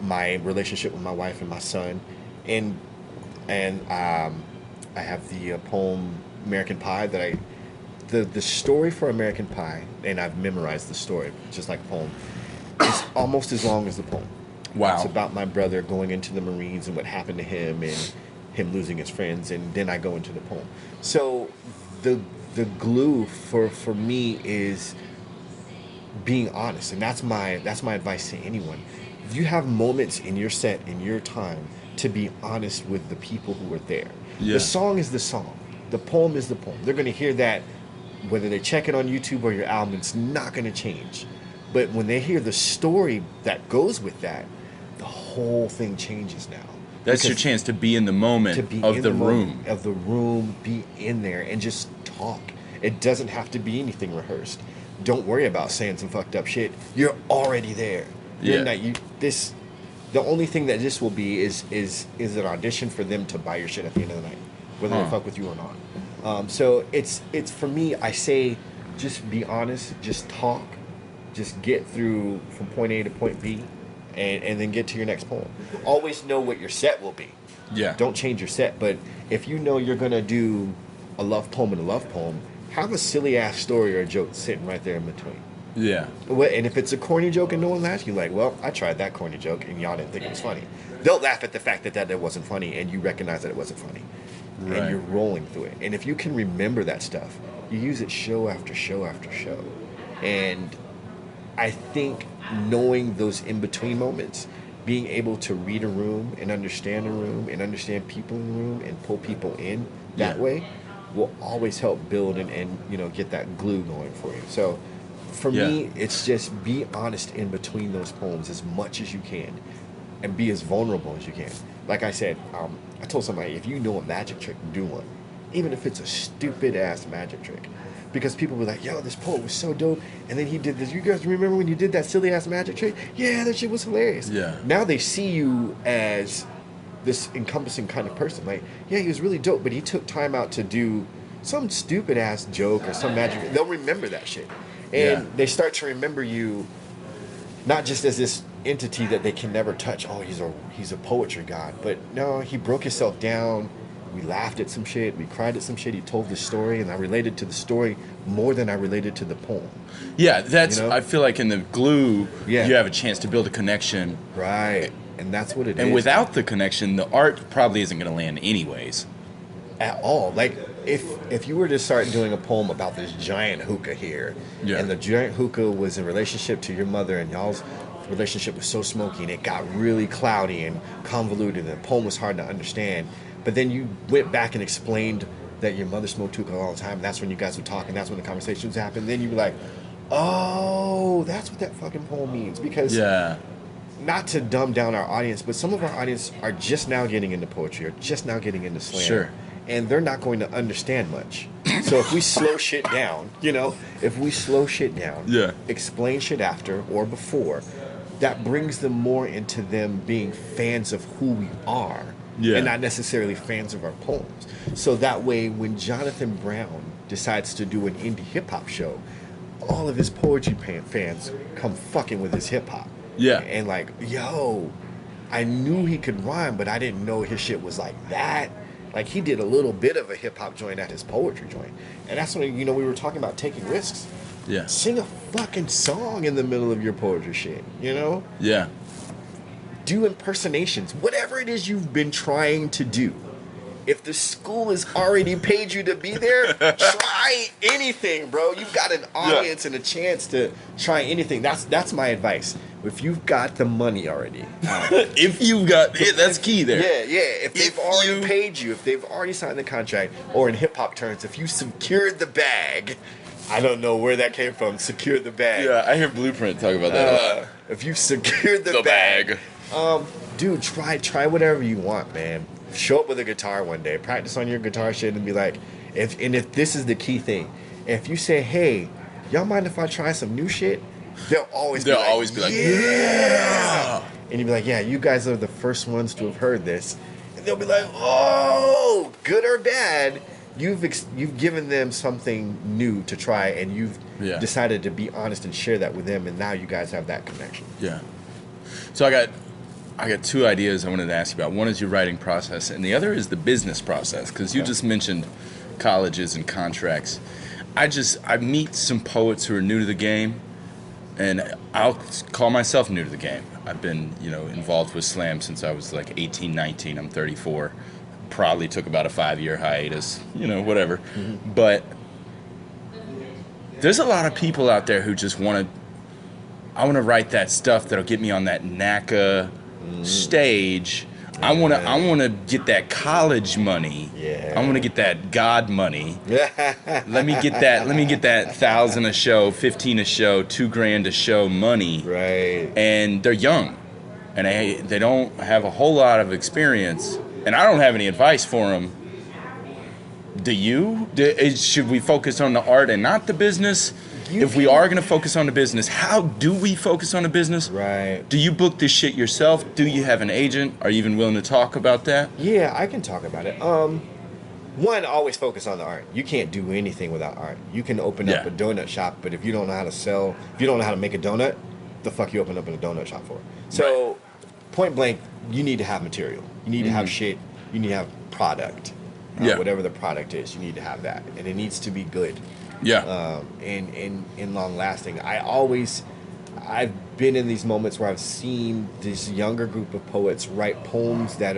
my relationship with my wife and my son. And I have the poem American Pie that the story for American Pie, and I've memorized the story, just like a poem, is almost as long as the poem. Wow. It's about my brother going into the Marines and what happened to him and him losing his friends, and then I go into the poem. So the glue for me is being honest, and that's my advice to anyone. You have moments in your set, in your time, to be honest with the people who are there. Yeah. The song is the song. The poem is the poem. They're going to hear that whether they check it on YouTube or your album. It's not going to change. But when they hear the story that goes with that, the whole thing changes now. That's your chance to be in the moment of the room. Of the room, be in there and just talk. It doesn't have to be anything rehearsed. Don't worry about saying some fucked up shit. You're already there. You're not, the only thing that this will be is an audition for them to buy your shit at the end of the night, whether they fuck with you or not. So it's for me, I say, just be honest, just talk, just get through from point A to point B, and then get to your next poem. Always know what your set will be. Yeah. Don't change your set, but if you know you're gonna do a love poem and a love poem, have a silly ass story or a joke sitting right there in between. Yeah. And if it's a corny joke and no one laughs, you're like, well, I tried that corny joke and y'all didn't think it was funny. They'll laugh at the fact that it wasn't funny, and you recognize that it wasn't funny. Right. And you're rolling through it. And if you can remember that stuff, you use it show after show after show. And I think knowing those in-between moments, being able to read a room and understand a room and understand people in the room and pull people in that way will always help build and get that glue going for you. So for me, it's just be honest in between those poems as much as you can, and be as vulnerable as you can. Like I said, I told somebody, if you know a magic trick, do one, even if it's a stupid ass magic trick, because people were like, "Yo, this poet was so dope," and then he did this. You guys remember when you did that silly ass magic trick? Yeah, that shit was hilarious. Yeah. Now they see you as this encompassing kind of person. Like, yeah, he was really dope, but he took time out to do some stupid ass joke or some magic. They'll remember that shit, and they start to remember you not just as this entity that they can never touch. Oh, he's a poetry god, but no, he broke himself down. We laughed at some shit. We cried at some shit. He told the story, and I related to the story more than I related to the poem. Yeah, that's. You know? I feel like in the glue, Yeah. you have a chance to build a connection. Right, and that's what it is. And without the connection, the art probably isn't going to land anyways. At all. Like, if you were to start doing a poem about this giant hookah here, and the giant hookah was in relationship to your mother, and y'all's relationship was so smoky, and it got really cloudy and convoluted, and the poem was hard to understand, but then you went back and explained that your mother smoked hookah all the time, and that's when you guys would talk, and that's when the conversations happened, then you were like, oh, that's what that fucking poem means. Because not to dumb down our audience, but some of our audience are just now getting into poetry, or just now getting into slam. Sure. And they're not going to understand much. So if we slow shit down, explain shit after or before, that brings them more into them being fans of who we are, and not necessarily fans of our poems. So that way, when Jonathan Brown decides to do an indie hip-hop show, all of his poetry fans come fucking with his hip-hop. Yeah. And like, yo, I knew he could rhyme, but I didn't know his shit was like that. Like, he did a little bit of a hip-hop joint at his poetry joint. And that's when, we were talking about taking risks. Yeah. Sing a fucking song in the middle of your poetry shit, Yeah. Do impersonations. Whatever it is you've been trying to do. If the school has already paid you to be there, try anything, bro. You've got an audience and a chance to try anything. That's my advice. If you've got the money already. If you've got... that's key there. Yeah. If they've already paid you, if they've already signed the contract, or in hip-hop terms, if you secured the bag... I don't know where that came from. Secured the bag. Yeah, I hear Blueprint talk about that a lot. If you secured the bag. Dude, try whatever you want, man. Show up with a guitar one day. Practice on your guitar shit and be like, if this is the key thing. If you say, hey, y'all mind if I try some new shit? They'll always be like, yeah. And you'll be like, yeah, you guys are the first ones to have heard this. And they'll be like, oh, good or bad, you've given them something new to try, and you've decided to be honest and share that with them, and now you guys have that connection. Yeah. So I got two ideas I wanted to ask you about. One is your writing process, and the other is the business process, because you just mentioned colleges and contracts. I meet some poets who are new to the game, and I'll call myself new to the game. I've been, involved with slam since I was like 18, 19. I'm 34. Probably took about a 5-year hiatus, whatever. Mm-hmm. But there's a lot of people out there who just want to write that stuff that'll get me on that NACA stage. I want to get that college money. Yeah. I want to get that God money. Let me get that $1,000 a show, $15 a show, $2,000 a show money. Right. And they're young, and they don't have a whole lot of experience, and I don't have any advice for them. Do you? Should we focus on the art and not the business? If we are going to focus on the business, how do we focus on the business? Right. Do you book this shit yourself? Do you have an agent? Are you even willing to talk about that? Yeah, I can talk about it. One, always focus on the art. You can't do anything without art. You can open up a donut shop, but if you don't know how to sell, if you don't know how to make a donut, the fuck you open up a donut shop for? So, point blank, you need to have material. You need to have shit. You need to have product. Whatever the product is, you need to have that. And it needs to be good. Yeah. And long lasting. I've been in these moments where I've seen this younger group of poets write poems that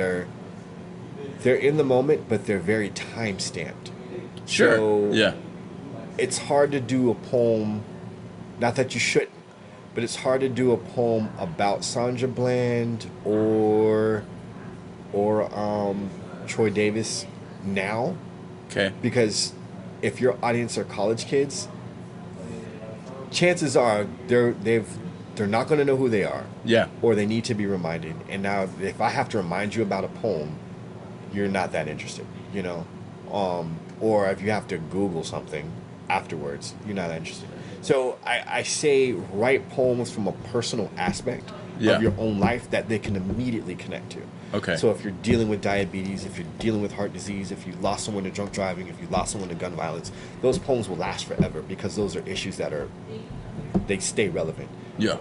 they're in the moment, but they're very time stamped. Sure. So it's hard to do a poem, not that you shouldn't, but it's hard to do a poem about Sandra Bland or Troy Davis now. Okay. Because if your audience are college kids, chances are they're not going to know who they are. Yeah. Or they need to be reminded. And now, if I have to remind you about a poem, you're not that interested, you know? Or if you have to Google something afterwards, you're not that interested. So I say write poems from a personal aspect of your own life that they can immediately connect to. Okay. So if you're dealing with diabetes, if you're dealing with heart disease, if you lost someone to drunk driving, if you lost someone to gun violence, those poems will last forever because those are issues that they stay relevant. Yeah.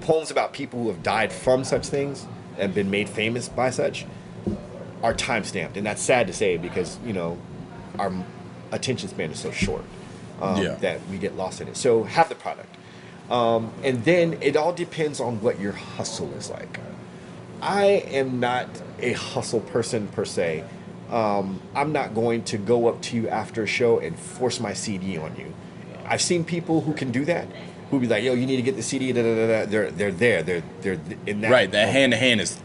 Poems about people who have died from such things and been made famous by such are time stamped, and that's sad to say because our attention span is so short that we get lost in it. So have the product, and then it all depends on what your hustle is like. I am not a hustle person per se. I'm not going to go up to you after a show and force my CD on you. I've seen people who can do that, who be like, "Yo, you need to get the CD." Da, da, da, da. They're there. They're in that. Right. That hand to hand is.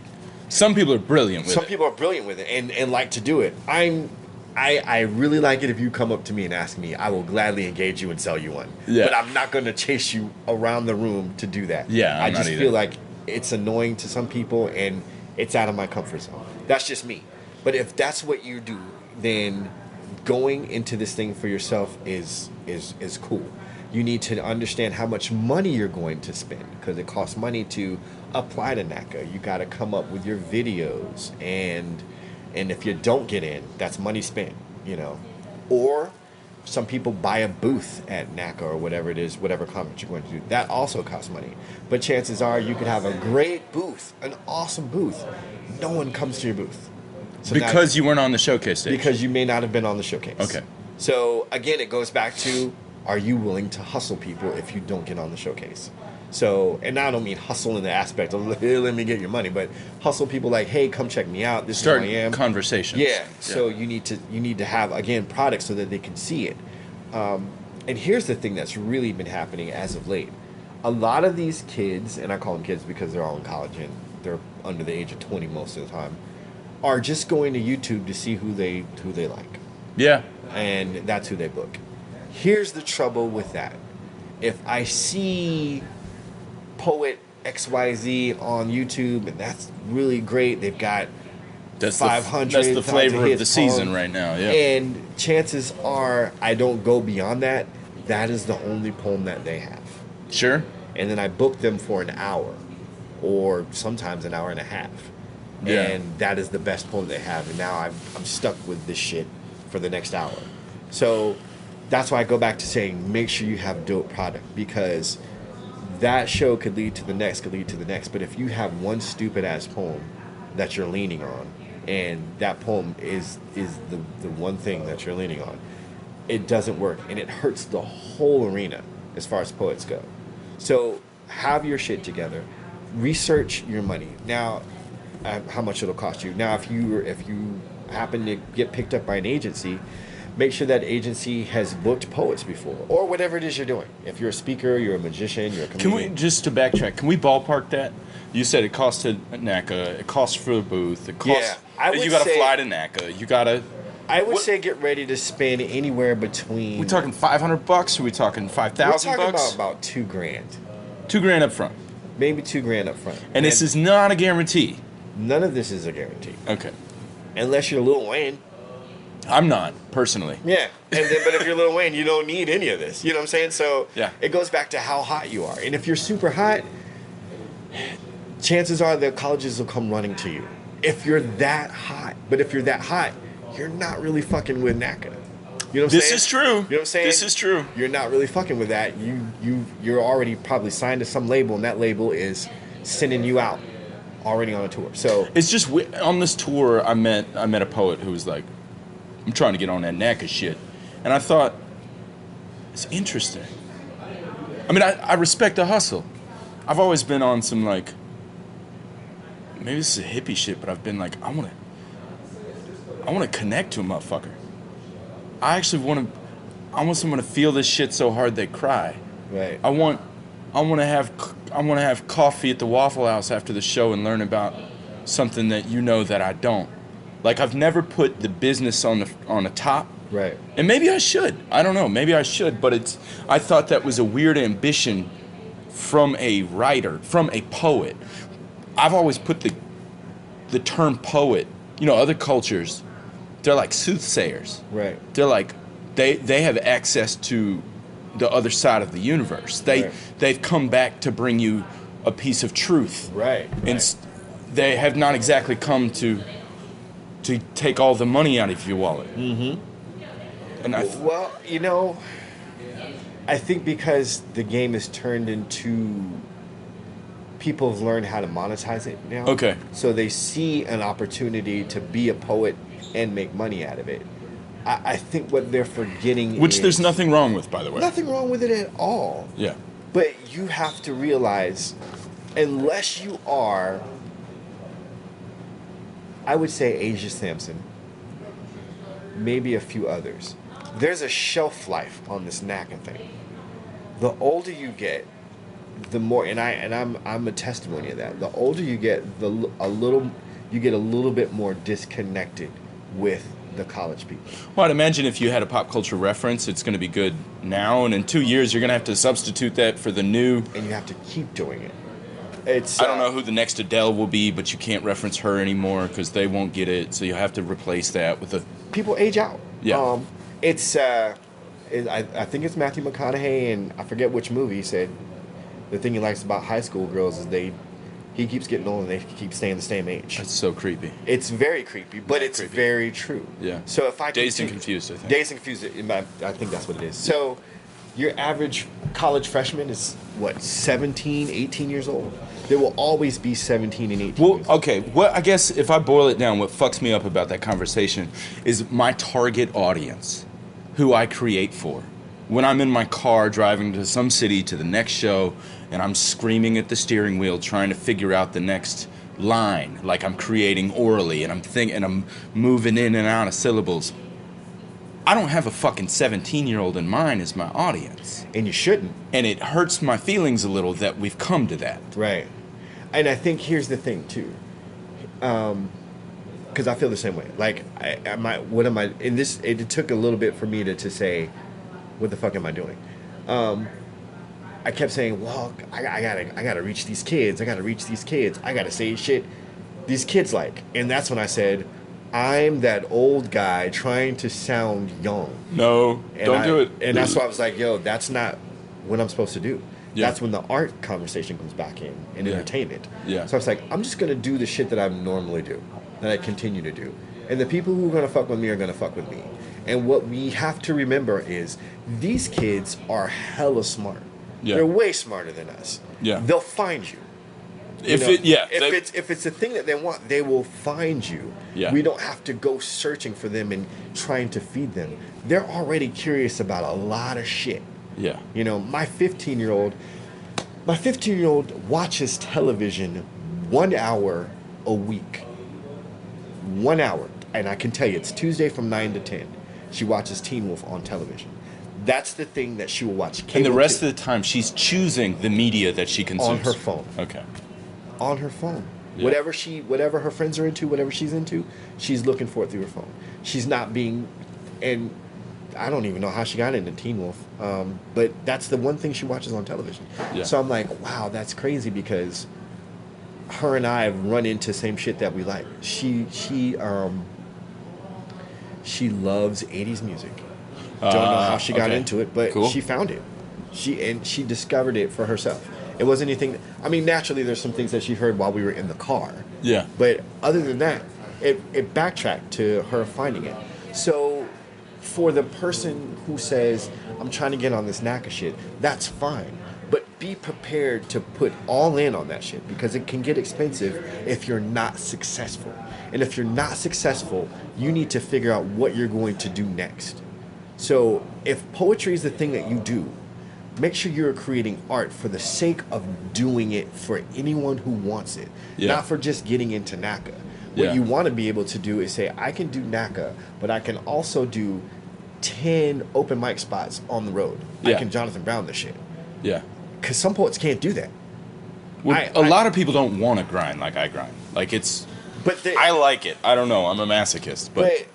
Some people are brilliant with it. Some people are brilliant with it and like to do it. I really like it if you come up to me and ask me. I will gladly engage you and sell you one. Yeah. But I'm not going to chase you around the room to do that. Yeah, I just feel like it's annoying to some people and it's out of my comfort zone. That's just me. But if that's what you do, then going into this thing for yourself is cool. You need to understand how much money you're going to spend because it costs money to apply to NACA. You got to come up with your videos, and if you don't get in, that's money spent, Or some people buy a booth at NACA or whatever it is, whatever conference you're going to do. That also costs money. But chances are you could have a great booth, an awesome booth. No one comes to your booth. So because you weren't on the showcase stage. Because you may not have been on the showcase. Okay. So again, it goes back to, are you willing to hustle people if you don't get on the showcase? So, and I don't mean hustle in the aspect of let me get your money, but hustle people like, hey, come check me out. This is who I am. Conversations. Yeah. So you need to have, again, products so that they can see it. And here's the thing that's really been happening as of late. A lot of these kids, and I call them kids because they're all in college and they're under the age of 20 most of the time, are just going to YouTube to see who they like. Yeah. And that's who they book. Here's the trouble with that. If I see Poet XYZ on YouTube, and that's really great. They've got 500. That's the flavor of the season right now. Yeah. And chances are, I don't go beyond that. That is the only poem that they have. Sure. And then I book them for an hour, or sometimes an hour and a half. Yeah. And that is the best poem they have. And now I'm stuck with this shit for the next hour. So that's why I go back to saying, make sure you have dope product, because that show could lead to the next, But if you have one stupid ass poem that you're leaning on, and that poem is the one thing that you're leaning on, it doesn't work, and it hurts the whole arena as far as poets go. So have your shit together, research your money. Now, how much it'll cost you. Now, if you happen to get picked up by an agency, make sure that agency has booked poets before, or whatever it is you're doing. If you're a speaker, you're a magician, you're a comedian. Can we, just to backtrack, can we ballpark that? You said it costs to NACA, it costs for the booth, it costs. Yeah, you got to fly to NACA, you got to. I would say get ready to spend anywhere between. We talking $500? Are we talking $5,000? We're talking about $2,000. $2,000 up front. Maybe $2,000 up front. And this is not a guarantee. None of this is a guarantee. Okay. Unless you're Lil Wayne. I'm not, personally. Yeah. But if you're Lil Wayne, you don't need any of this. You know what I'm saying? So yeah. It goes back to how hot you are. And if you're super hot, chances are the colleges will come running to you. If you're that hot. But if you're that hot, you're not really fucking with NACA. You know what I'm saying? This is true. You know what I'm saying? This is true. You're not really fucking with that. You're already probably signed to some label, and that label is sending you out already on a tour. So it's just on this tour I met a poet who was like, I'm trying to get on that NACA shit. And I thought, it's interesting. I mean, I respect the hustle. I've always been on some, like, maybe this is a hippie shit, but I've been like, I want to connect to a motherfucker. I want someone to feel this shit so hard they cry. Right. I want to have coffee at the Waffle House after the show and learn about something that that I don't. Like, I've never put the business on the top. Right. And maybe I should. I don't know. Maybe I should. But I thought that was a weird ambition from a writer, from a poet. I've always put the term poet, other cultures, they're like soothsayers. Right. They're like, they have access to the other side of the universe. They've come back to bring you a piece of truth. Right. And they have not exactly come to take all the money out of your wallet. Mm-hmm. And I think because the game has turned into, people have learned how to monetize it now. Okay. So they see an opportunity to be a poet and make money out of it. I think what they're forgetting Which there's nothing wrong with, by the way. Nothing wrong with it at all. Yeah. But you have to realize, unless you are, I would say Asia Sampson, maybe a few others, there's a shelf life on this NACA thing. The older you get, the more, and I'm a testimony of that. The older you get, you get a little bit more disconnected with the college people. Well, I'd imagine if you had a pop culture reference, it's going to be good now, and in 2 years, you're going to have to substitute that for the new. And you have to keep doing it. I don't know who the next Adele will be, but you can't reference her anymore because they won't get it, so you have to replace that with a. People age out. Yeah. I think it's Matthew McConaughey, and I forget which movie, he said the thing he likes about high school girls is he keeps getting old and they keep staying the same age. That's so creepy. It's very creepy, but it's creepy. very true. Yeah. So if I Dazed and Confused, I think. Dazed and Confused, I think that's what it is. So your average college freshman is, 17, 18 years old? There will always be 17 and 18 years old. Okay. Well, I guess if I boil it down, what fucks me up about that conversation is my target audience, who I create for. When I'm in my car driving to some city to the next show and I'm screaming at the steering wheel trying to figure out the next line, like I'm creating orally and I'm moving in and out of syllables, I don't have a fucking 17-year-old in mind as my audience. And you shouldn't. And it hurts my feelings a little that we've come to that. Right. And I think here's the thing too. Because I feel the same way. Like, it took a little bit for me to say, what the fuck am I doing? I kept saying, well, I gotta reach these kids. I gotta say shit these kids like. And that's when I said, I'm that old guy trying to sound young. No, don't do it. And that's why I was like, yo, that's not what I'm supposed to do. Yeah. That's when the art conversation comes back in and entertainment. Yeah. So I was like, I'm just gonna do the shit that I normally do, that I continue to do. And the people who are gonna fuck with me are gonna fuck with me. And what we have to remember is these kids are hella smart. Yeah. They're way smarter than us. Yeah. They'll find you. If it's a thing that they want, they will find you. Yeah. We don't have to go searching for them and trying to feed them. They're already curious about a lot of shit. Yeah. My 15-year-old watches television 1 hour a week. 1 hour. And I can tell you, it's Tuesday from 9 to 10. She watches Teen Wolf on television. That's the thing that she will watch. And the rest of the time, she's choosing the media that she consumes. On her phone. Okay. On her phone. Yeah. Whatever her friends are into, whatever she's into, she's looking for it through her phone. She's not being, and I don't even know how she got into Teen Wolf, but that's the one thing she watches on television. Yeah. So I'm like, wow, that's crazy, because her and I have run into same shit that we like. She loves 80s music. Don't know how she got into it, but cool. She found it. She discovered it for herself. It wasn't anything. I mean, naturally, there's some things that she heard while we were in the car. Yeah. But other than that, it backtracked to her finding it. So, for the person who says, I'm trying to get on this NACA shit, that's fine. But be prepared to put all in on that shit, because it can get expensive if you're not successful. And if you're not successful, you need to figure out what you're going to do next. So if poetry is the thing that you do, make sure you're creating art for the sake of doing it for anyone who wants it, not for just getting into NACA. What you want to be able to do is say, I can do NACA, but I can also do 10 open mic spots on the road. I can Jonathan Brown this shit. Yeah. Because some poets can't do that. Well, a lot of people don't want to grind like I grind. Like, it's... I like it. I don't know. I'm a masochist. But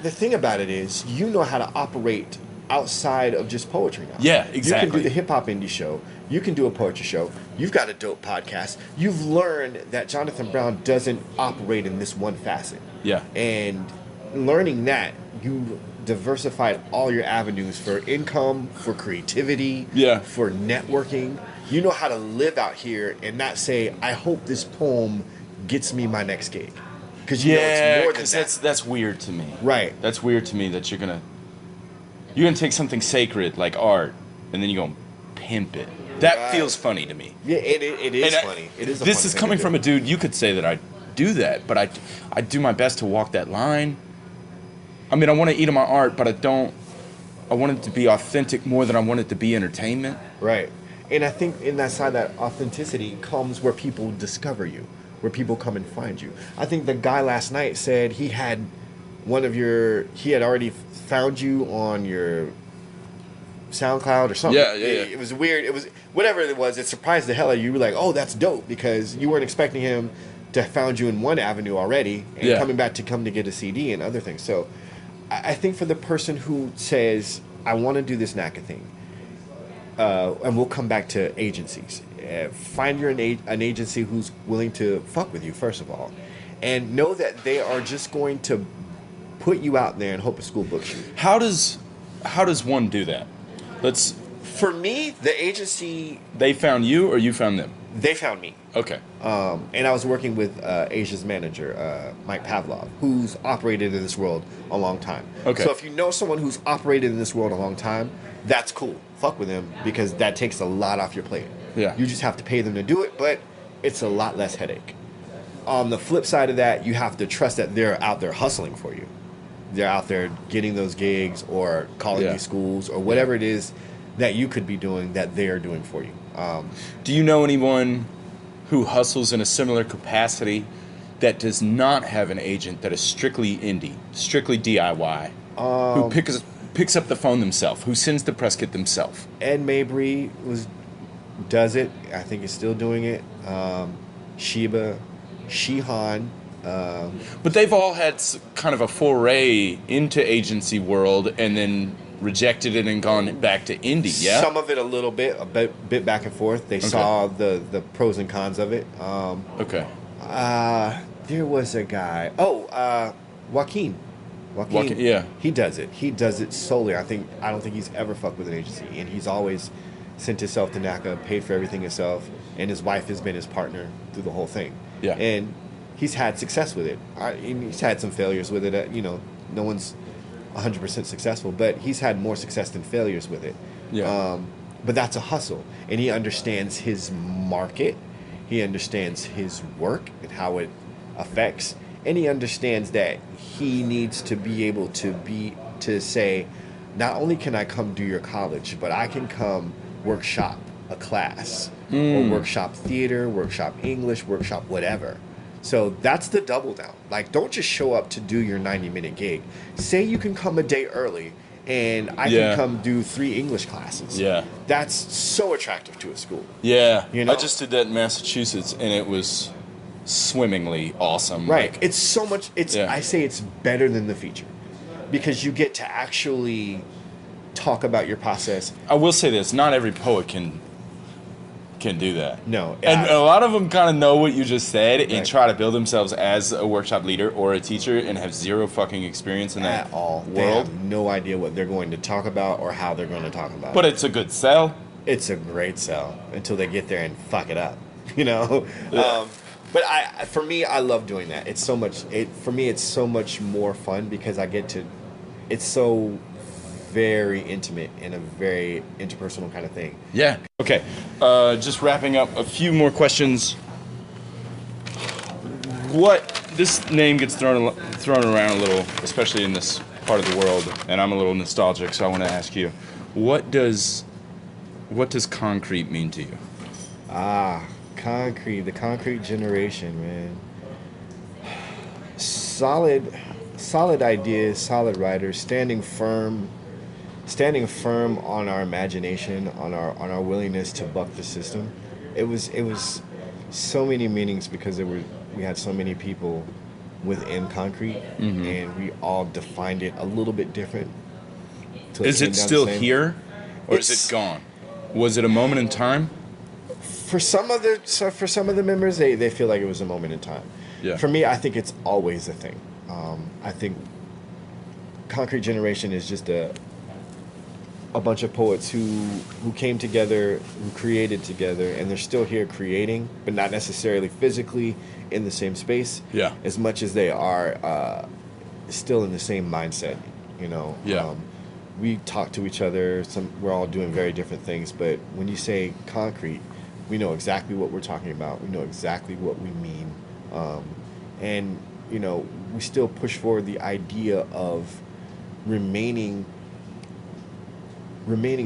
the thing about it is, you know how to operate outside of just poetry now. Yeah, exactly. You can do the hip hop indie show. You can do a poetry show. You've got a dope podcast. You've learned that Jonathan Brown doesn't operate in this one facet. Yeah. And learning that, you diversified all your avenues for income, for creativity, Yeah. for networking. You know how to live out here and not say, I hope this poem gets me my next gig. Because you know it's more than that. That's weird to me. Right. That's weird to me that you're gonna take something sacred like art and then you're gonna pimp it. That feels funny to me. Yeah, it is funny. It is. This is coming from a dude. You could say that I do that, but I do my best to walk that line. I mean, I want to eat on my art, but I want it to be authentic more than I want it to be entertainment. Right. And I think in that side, that authenticity comes where people discover you, where people come and find you. I think the guy last night said he had already found you on your SoundCloud or something. Yeah. It was weird. It was whatever it was. It surprised the hell out of you. You were like, oh, that's dope, because you weren't expecting him to have found you in one avenue already and coming back to come to get a CD and other things. So I think for the person who says, I want to do this NACA thing, and we'll come back to agencies. Find an agency who's willing to fuck with you, first of all, and know that they are just going to put you out there and hope a school books you. How does one do that? For me, the agency... They found you or you found them? They found me. Okay. And I was working with Asia's manager, Mike Pavlov, who's operated in this world a long time. Okay. So if you know someone who's operated in this world a long time, that's cool. Fuck with them, because that takes a lot off your plate. Yeah. You just have to pay them to do it, but it's a lot less headache. On the flip side of that, you have to trust that they're out there hustling for you. They're out there getting those gigs or calling these schools or whatever it is that you could be doing that they're doing for you. Do you know anyone who hustles in a similar capacity that does not have an agent, that is strictly indie, strictly DIY, who picks up the phone themselves, who sends the press kit themselves? Ed Mabry does it. I think he's still doing it. Shiba, Shihan. But they've all had kind of a foray into agency world and then rejected it and gone back to indie, yeah? Some of it a little bit, a bit back and forth. They saw the pros and cons of it. Okay. There was a guy. Joaquin. Yeah. He does it. He does it solely. I don't think he's ever fucked with an agency, and he's always sent himself to NACA, paid for everything himself, and his wife has been his partner through the whole thing. Yeah. And he's had success with it. He's had some failures with it. No one's 100% successful, but he's had more success than failures with it. Yeah. But that's a hustle, and he understands his market. He understands his work and how it affects, and he understands that he needs to be able to say, not only can I come do your college, but I can come workshop a class or workshop theater, workshop English, workshop whatever. So that's the double down. Like, don't just show up to do your 90-minute gig. Say you can come a day early and I can come do 3 English classes. Yeah. That's so attractive to a school. Yeah. You know? I just did that in Massachusetts and it was swimmingly awesome. Right. Like, It's so much. I say it's better than the feature, because you get to actually talk about your process. I will say this, not every poet can do that. No. And a lot of them kind of know what you just said and Right. try to build themselves as a workshop leader or a teacher and have zero fucking experience in that At all. They world. have no idea what they're going to talk about or how they're going to talk about But it. it's a good sell. It's a great sell until they get there and fuck it up, Yeah. But for me, I love doing that. It's so much. For me, it's so much more fun because I get to. It's so very intimate and a very interpersonal kind of thing. Yeah. Okay. Just wrapping up, a few more questions. This name gets thrown around a little, especially in this part of the world, and I'm a little nostalgic, so I want to ask you, what does concrete mean to you? Concrete, the concrete generation, man. Solid ideas, solid writers, standing firm on our imagination, on our willingness to buck the system. It was so many meanings because we had so many people within concrete, and we all defined it a little bit different. Is it still here, or is it gone? Was it a moment in time? For some of the members, they feel like it was a moment in time. Yeah. For me, I think it's always a thing. I think Concrete Generation is just a bunch of poets who came together, who created together, and they're still here creating, but not necessarily physically in the same space. Yeah. As much as they are still in the same mindset, you know. Yeah. We talk to each other. We're all doing very different things, but when you say concrete, we know exactly what we're talking about. We know exactly what we mean, and you know, we still push forward the idea of remaining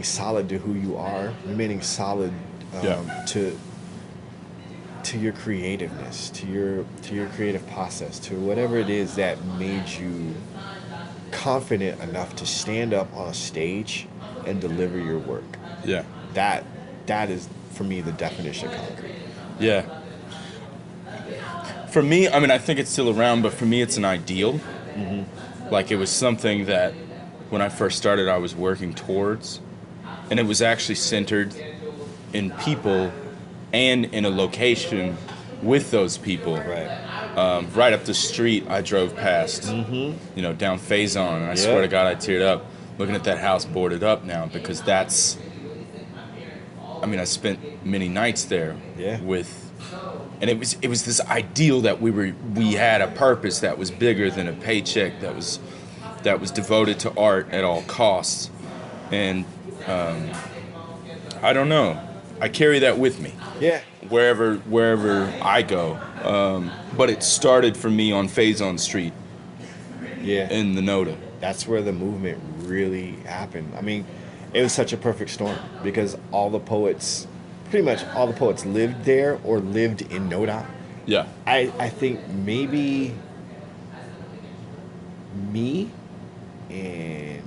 solid to who you are, remaining solid to your creativeness, to your creative process, to whatever it is that made you confident enough to stand up on a stage and deliver your work. Yeah. That is, for me, the definition of concrete. Yeah. For me, I mean, I think it's still around, but for me, it's an ideal. Like, it was something that when I first started, I was working towards, and it was actually centered in people and in a location with those people. Right. Right up the street, I drove past, you know, down Faison, and I swear to God, I teared up looking at that house boarded up now, because that's, I mean, I spent many nights there with, and it was this ideal that we had a purpose that was bigger than a paycheck, that was devoted to art at all costs. And I don't know, I carry that with me. Yeah. Wherever I go. But it started for me on Faison Street. Yeah. In the Noda. That's where the movement really happened. I mean, it was such a perfect storm because pretty much all the poets lived there or lived in Noda. Yeah. I think maybe me and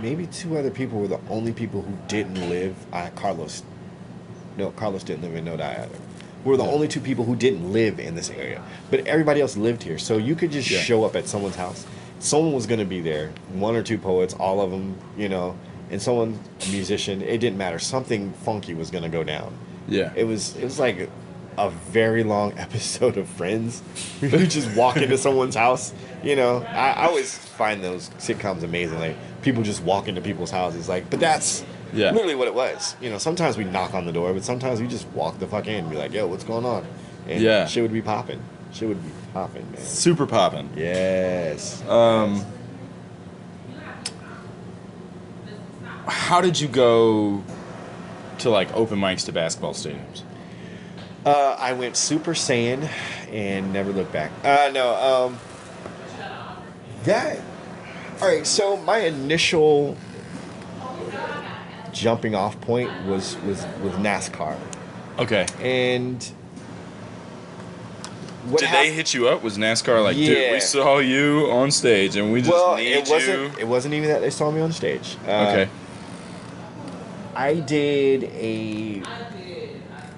maybe two other people were the only people who didn't live. Carlos didn't live in Noda either. We were the only two people who didn't live in this area, but everybody else lived here. So you could just show up at someone's house. Someone was going to be there, one or two poets, all of them, you know, and someone, a musician. It didn't matter. Something funky was going to go down. Yeah. It was like a very long episode of Friends. You just walk into someone's house. You know, I always find those sitcoms amazing. Like, people just walk into people's houses. Like, but that's literally what it was. You know, sometimes we knock on the door, but sometimes we just walk the fuck in and be like, yo, what's going on? And shit would be popping. Shit would be popping, man. Super popping. Yes. How did you go to, like, open mics to basketball stadiums? I went Super Saiyan and never looked back. All right, so my initial jumping off point was with NASCAR. Okay. And did they hit you up? Was NASCAR like, dude, we saw you on stage and we just need you? It wasn't even that they saw me on stage. Okay. I did a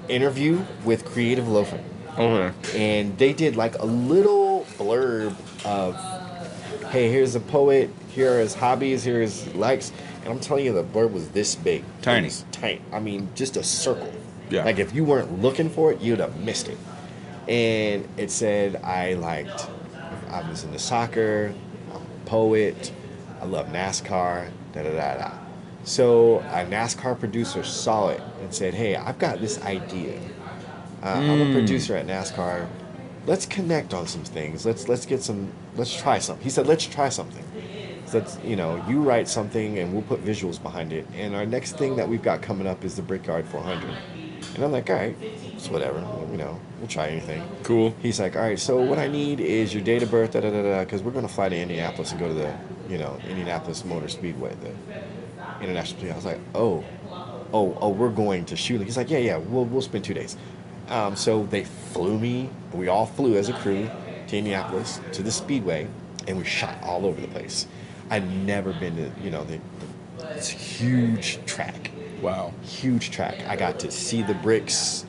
interview with Creative Loafing. Okay. And they did like a little blurb of, hey, here's a poet, here are his hobbies, here are his likes. And I'm telling you, the blurb was this big. Tiny. Tiny. I mean, just a circle. Yeah. Like, if you weren't looking for it, you'd have missed it. And it said I was into soccer, I'm a poet, I love NASCAR, da-da-da-da. So a NASCAR producer saw it and said, hey, I've got this idea. I'm a producer at NASCAR. Let's connect on some things. Let's try something. He said, let's try something. So you write something and we'll put visuals behind it. And our next thing that we've got coming up is the Brickyard 400. And I'm like, all right, it's whatever. We'll try anything. Cool. He's like, all right, so what I need is your date of birth, da-da-da-da, because we're going to fly to Indianapolis and go to the, Indianapolis Motor Speedway, the international speedway. I was like, oh, we're going to shoot. He's like, yeah, we'll spend 2 days. So they flew me. We all flew as a crew to Indianapolis, to the speedway, and we shot all over the place. I'd never been to, it's a huge track. Wow. Huge track. I got to see the bricks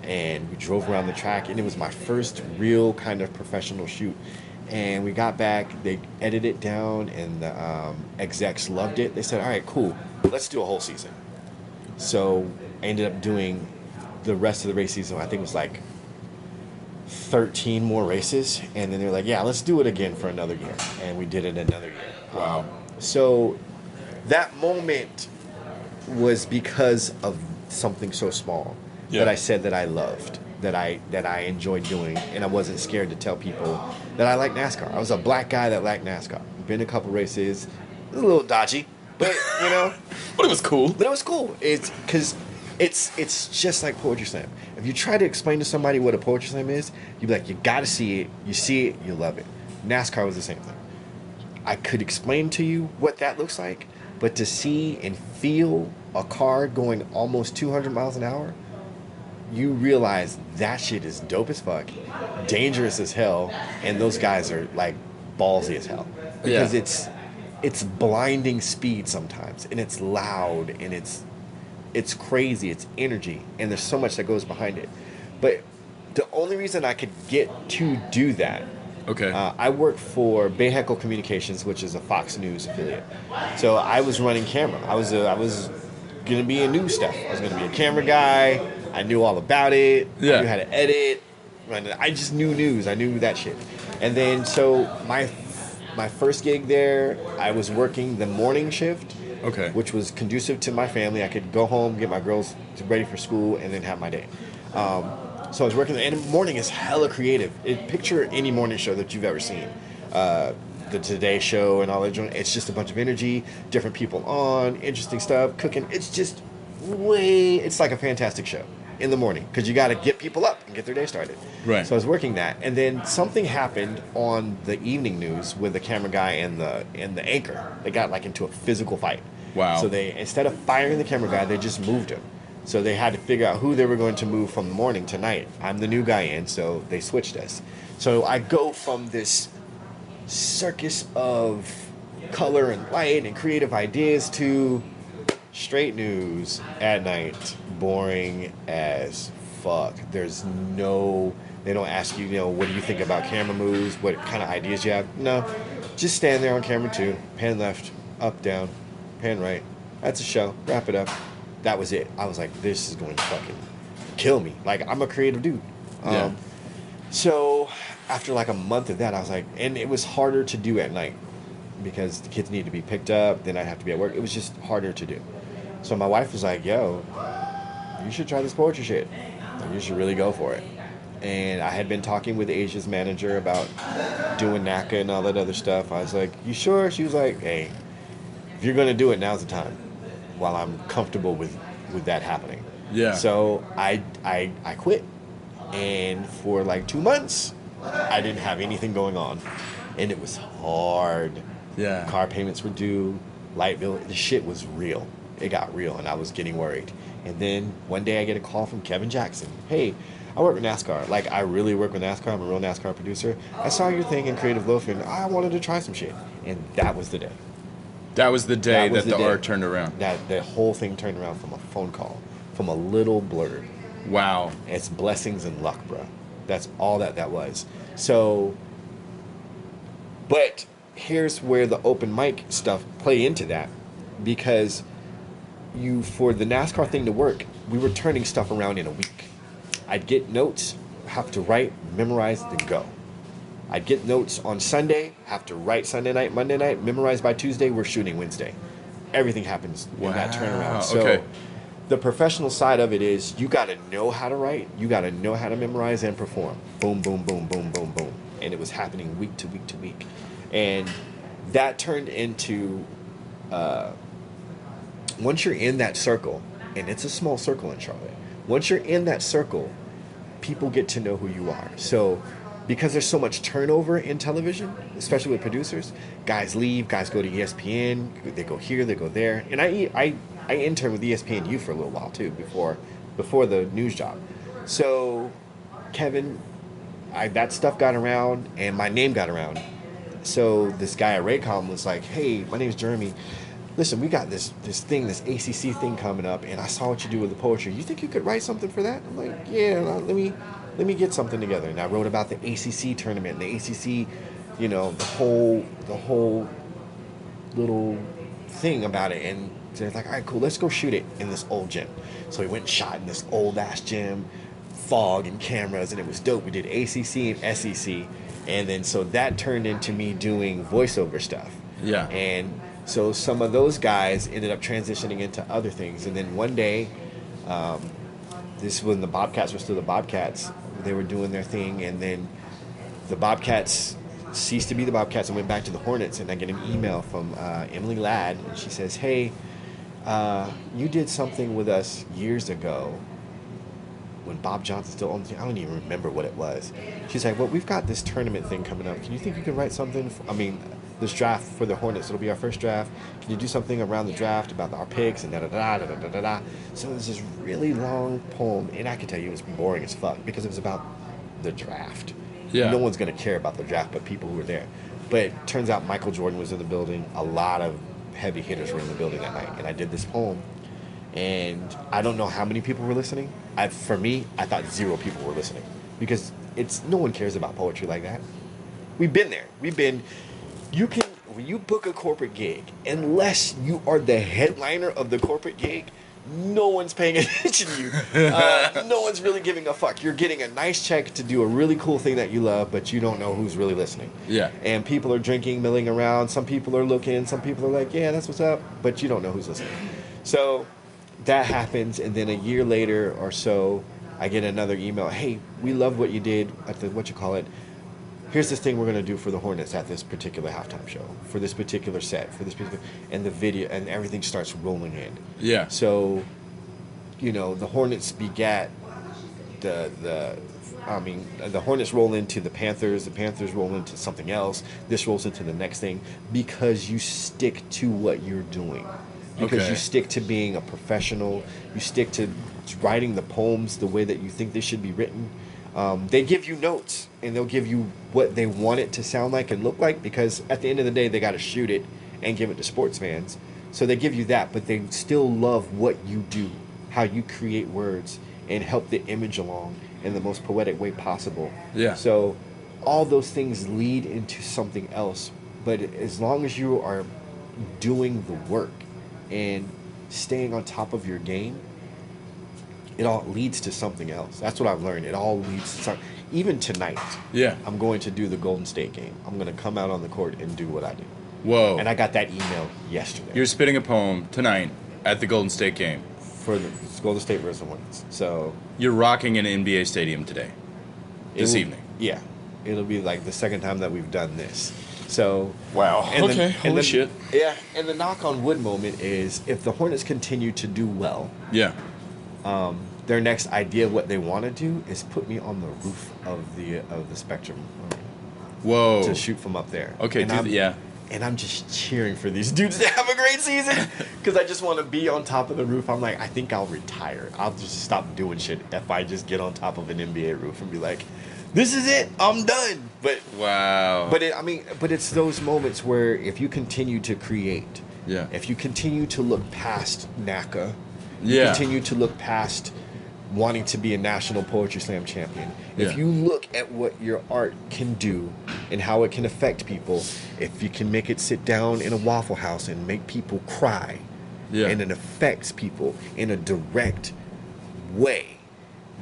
and we drove around the track, and it was my first real kind of professional shoot. And we got back, they edited it down, and the execs loved it. They said, all right, cool, let's do a whole season. So I ended up doing the rest of the race season. I think it was like 13 more races, and then they're like, yeah, let's do it again for another year. And we did it another year. Wow. So that moment was because of something so small that I said that I loved, that I enjoyed doing, and I wasn't scared to tell people that I like NASCAR. I was a black guy that liked NASCAR. Been a couple races. It was a little dodgy, but you know. But it was cool. But it was cool. It's because it's just like poetry slam. If you try to explain to somebody what a poetry slam is, you'd be like, you got to see it. You see it, you love it. NASCAR was the same thing. I could explain to you what that looks like, but to see and feel a car going almost 200 miles an hour, you realize that shit is dope as fuck, dangerous as hell, and those guys are like ballsy as hell. Because it's blinding speed sometimes, and it's loud, and it's crazy, it's energy, and there's so much that goes behind it. But the only reason I could get to do that, I work for Bay Heckle Communications, which is a Fox News affiliate. So I was running camera. I was gonna be in news stuff. I was gonna be a camera guy. I knew all about it. Yeah. I knew how to edit. I just knew news. I knew that shit. And then so my first gig there, I was working the morning shift. Okay. Which was conducive to my family. I could go home, get my girls ready for school, and then have my day. So I was working, and the morning is hella creative. Picture any morning show that you've ever seen. The Today Show and all that. It's just a bunch of energy, different people on, interesting stuff, cooking. It's just it's like a fantastic show in the morning, because you got to get people up and get their day started. Right. So I was working that, and then something happened on the evening news with the camera guy and the anchor. They got like into a physical fight. Wow. So they, instead of firing the camera guy, they just moved him. So they had to figure out who they were going to move from the morning to night. I'm the new guy in, so they switched us. So I go from this circus of color and light and creative ideas to straight news at night, boring as fuck. They don't ask you, what do you think about camera moves? What kind of ideas you have? No, just stand there on camera 2, pan left, up, down, pan right. That's a show. Wrap it up. That was it. I was like, this is going to fucking kill me. Like, I'm a creative dude. So after like a month of that, I was like, and it was harder to do at night because the kids need to be picked up. Then I'd have to be at work. It was just harder to do. So my wife was like, yo, you should try this poetry shit. You should really go for it. And I had been talking with Asia's manager about doing NACA and all that other stuff. I was like, you sure? She was like, hey, if you're going to do it, now's the time, while I'm comfortable with that happening. Yeah. So I quit. And for like 2 months, I didn't have anything going on. And it was hard. Yeah. Car payments were due. Light bill. The shit was real. It got real, and I was getting worried. And then one day I get a call from Kevin Jackson. Hey, I work with NASCAR. Like, I really work with NASCAR. I'm a real NASCAR producer. I saw your thing in Creative Loaf, and I wanted to try some shit. And that was the day. That was the day that the art turned around. That the whole thing turned around from a phone call, from a little blurb. Wow. It's blessings and luck, bro. That's all that was. So, but here's where the open mic stuff play into that, because for the NASCAR thing to work, we were turning stuff around in a week. I'd get notes, have to write, memorize, then go. I'd get notes on Sunday, have to write Sunday night, Monday night, memorize by Tuesday, we're shooting Wednesday. Everything happens in that turnaround. So the professional side of it is you got to know how to write, you got to know how to memorize and perform. Boom, boom, boom, boom, boom, boom. And it was happening week to week to week. And that turned into, once you're in that circle, and it's a small circle in Charlotte, once you're in that circle, people get to know who you are. So because there's so much turnover in television, especially with producers, guys leave, guys go to ESPN, they go here, they go there. And I interned with ESPNU for a little while too, before the news job. So Kevin, that stuff got around, and my name got around. So this guy at Raycom was like, hey, my name's Jeremy. listen, we got this ACC thing coming up, and I saw what you do with the poetry. You think you could write something for that? I'm like, yeah, let me get something together. And I wrote about the ACC tournament, and the ACC, the whole little thing about it. And they're like, all right, cool, let's go shoot it in this old gym. So we went and shot in this old ass gym, fog and cameras, and it was dope. We did ACC and SEC, and then so that turned into me doing voiceover stuff. Yeah. And so some of those guys ended up transitioning into other things. And then one day, this when the Bobcats were still the Bobcats, they were doing their thing, and then the Bobcats ceased to be the Bobcats and went back to the Hornets. And I get an email from Emily Ladd, and she says, hey, you did something with us years ago when Bob Johnson still owned the team. I don't even remember what it was. She's like, well, we've got this tournament thing coming up. Can you think you can write something? This draft for the Hornets. It'll be our first draft. Can you do something around the draft about our picks and da-da-da-da-da-da-da? So it was this really long poem, and I can tell you it was boring as fuck because it was about the draft. Yeah. No one's going to care about the draft but people who were there. But it turns out Michael Jordan was in the building. A lot of heavy hitters were in the building that night. And I did this poem, and I don't know how many people were listening. For me, I thought 0 people were listening because no one cares about poetry like that. We've been there. When you book a corporate gig, unless you are the headliner of the corporate gig, no one's paying attention to you. No one's really giving a fuck. You're getting a nice check to do a really cool thing that you love, but you don't know who's really listening. Yeah. And people are drinking, milling around. Some people are looking. Some people are like, yeah, that's what's up. But you don't know who's listening. So that happens, and then a year later or so, I get another email. Hey, we love what you did at the, here's this thing we're going to do for the Hornets at this particular halftime show, for this particular set, and the video, and everything starts rolling in. Yeah. So, the Hornets begat the Hornets roll into the Panthers roll into something else, this rolls into the next thing, because you stick to what you're doing. Because you stick to being a professional, you stick to writing the poems the way that you think they should be written. They give you notes, and they'll give you what they want it to sound like and look like, because at the end of the day, they got to shoot it and give it to sports fans. So they give you that, but they still love what you do, how you create words and help the image along in the most poetic way possible. Yeah. So all those things lead into something else, but as long as you are doing the work and staying on top of your game, it all leads to something else. That's what I've learned. It all leads to something. Even tonight, I'm going to do the Golden State game. I'm going to come out on the court and do what I do. Whoa. And I got that email yesterday. You're spitting a poem tonight at the Golden State game. For the Golden State versus the Hornets. So you're rocking an NBA stadium today. This evening. Yeah. It'll be like the second time that we've done this. So wow. Holy shit. Yeah. And the knock on wood moment is if the Hornets continue to do well. Yeah. Their next idea of what they want to do is put me on the roof of the Spectrum. Whoa. To shoot from up there. Okay, yeah. And I'm just cheering for these dudes to have a great season because I just want to be on top of the roof. I'm like, I think I'll retire. I'll just stop doing shit if I just get on top of an NBA roof and be like, this is it. I'm done. But wow. But it's those moments where if you continue to create, if you continue to look past NACA, continue to look past wanting to be a national poetry slam champion. If you look at what your art can do and how it can affect people, if you can make it sit down in a Waffle House and make people cry, and it affects people in a direct way,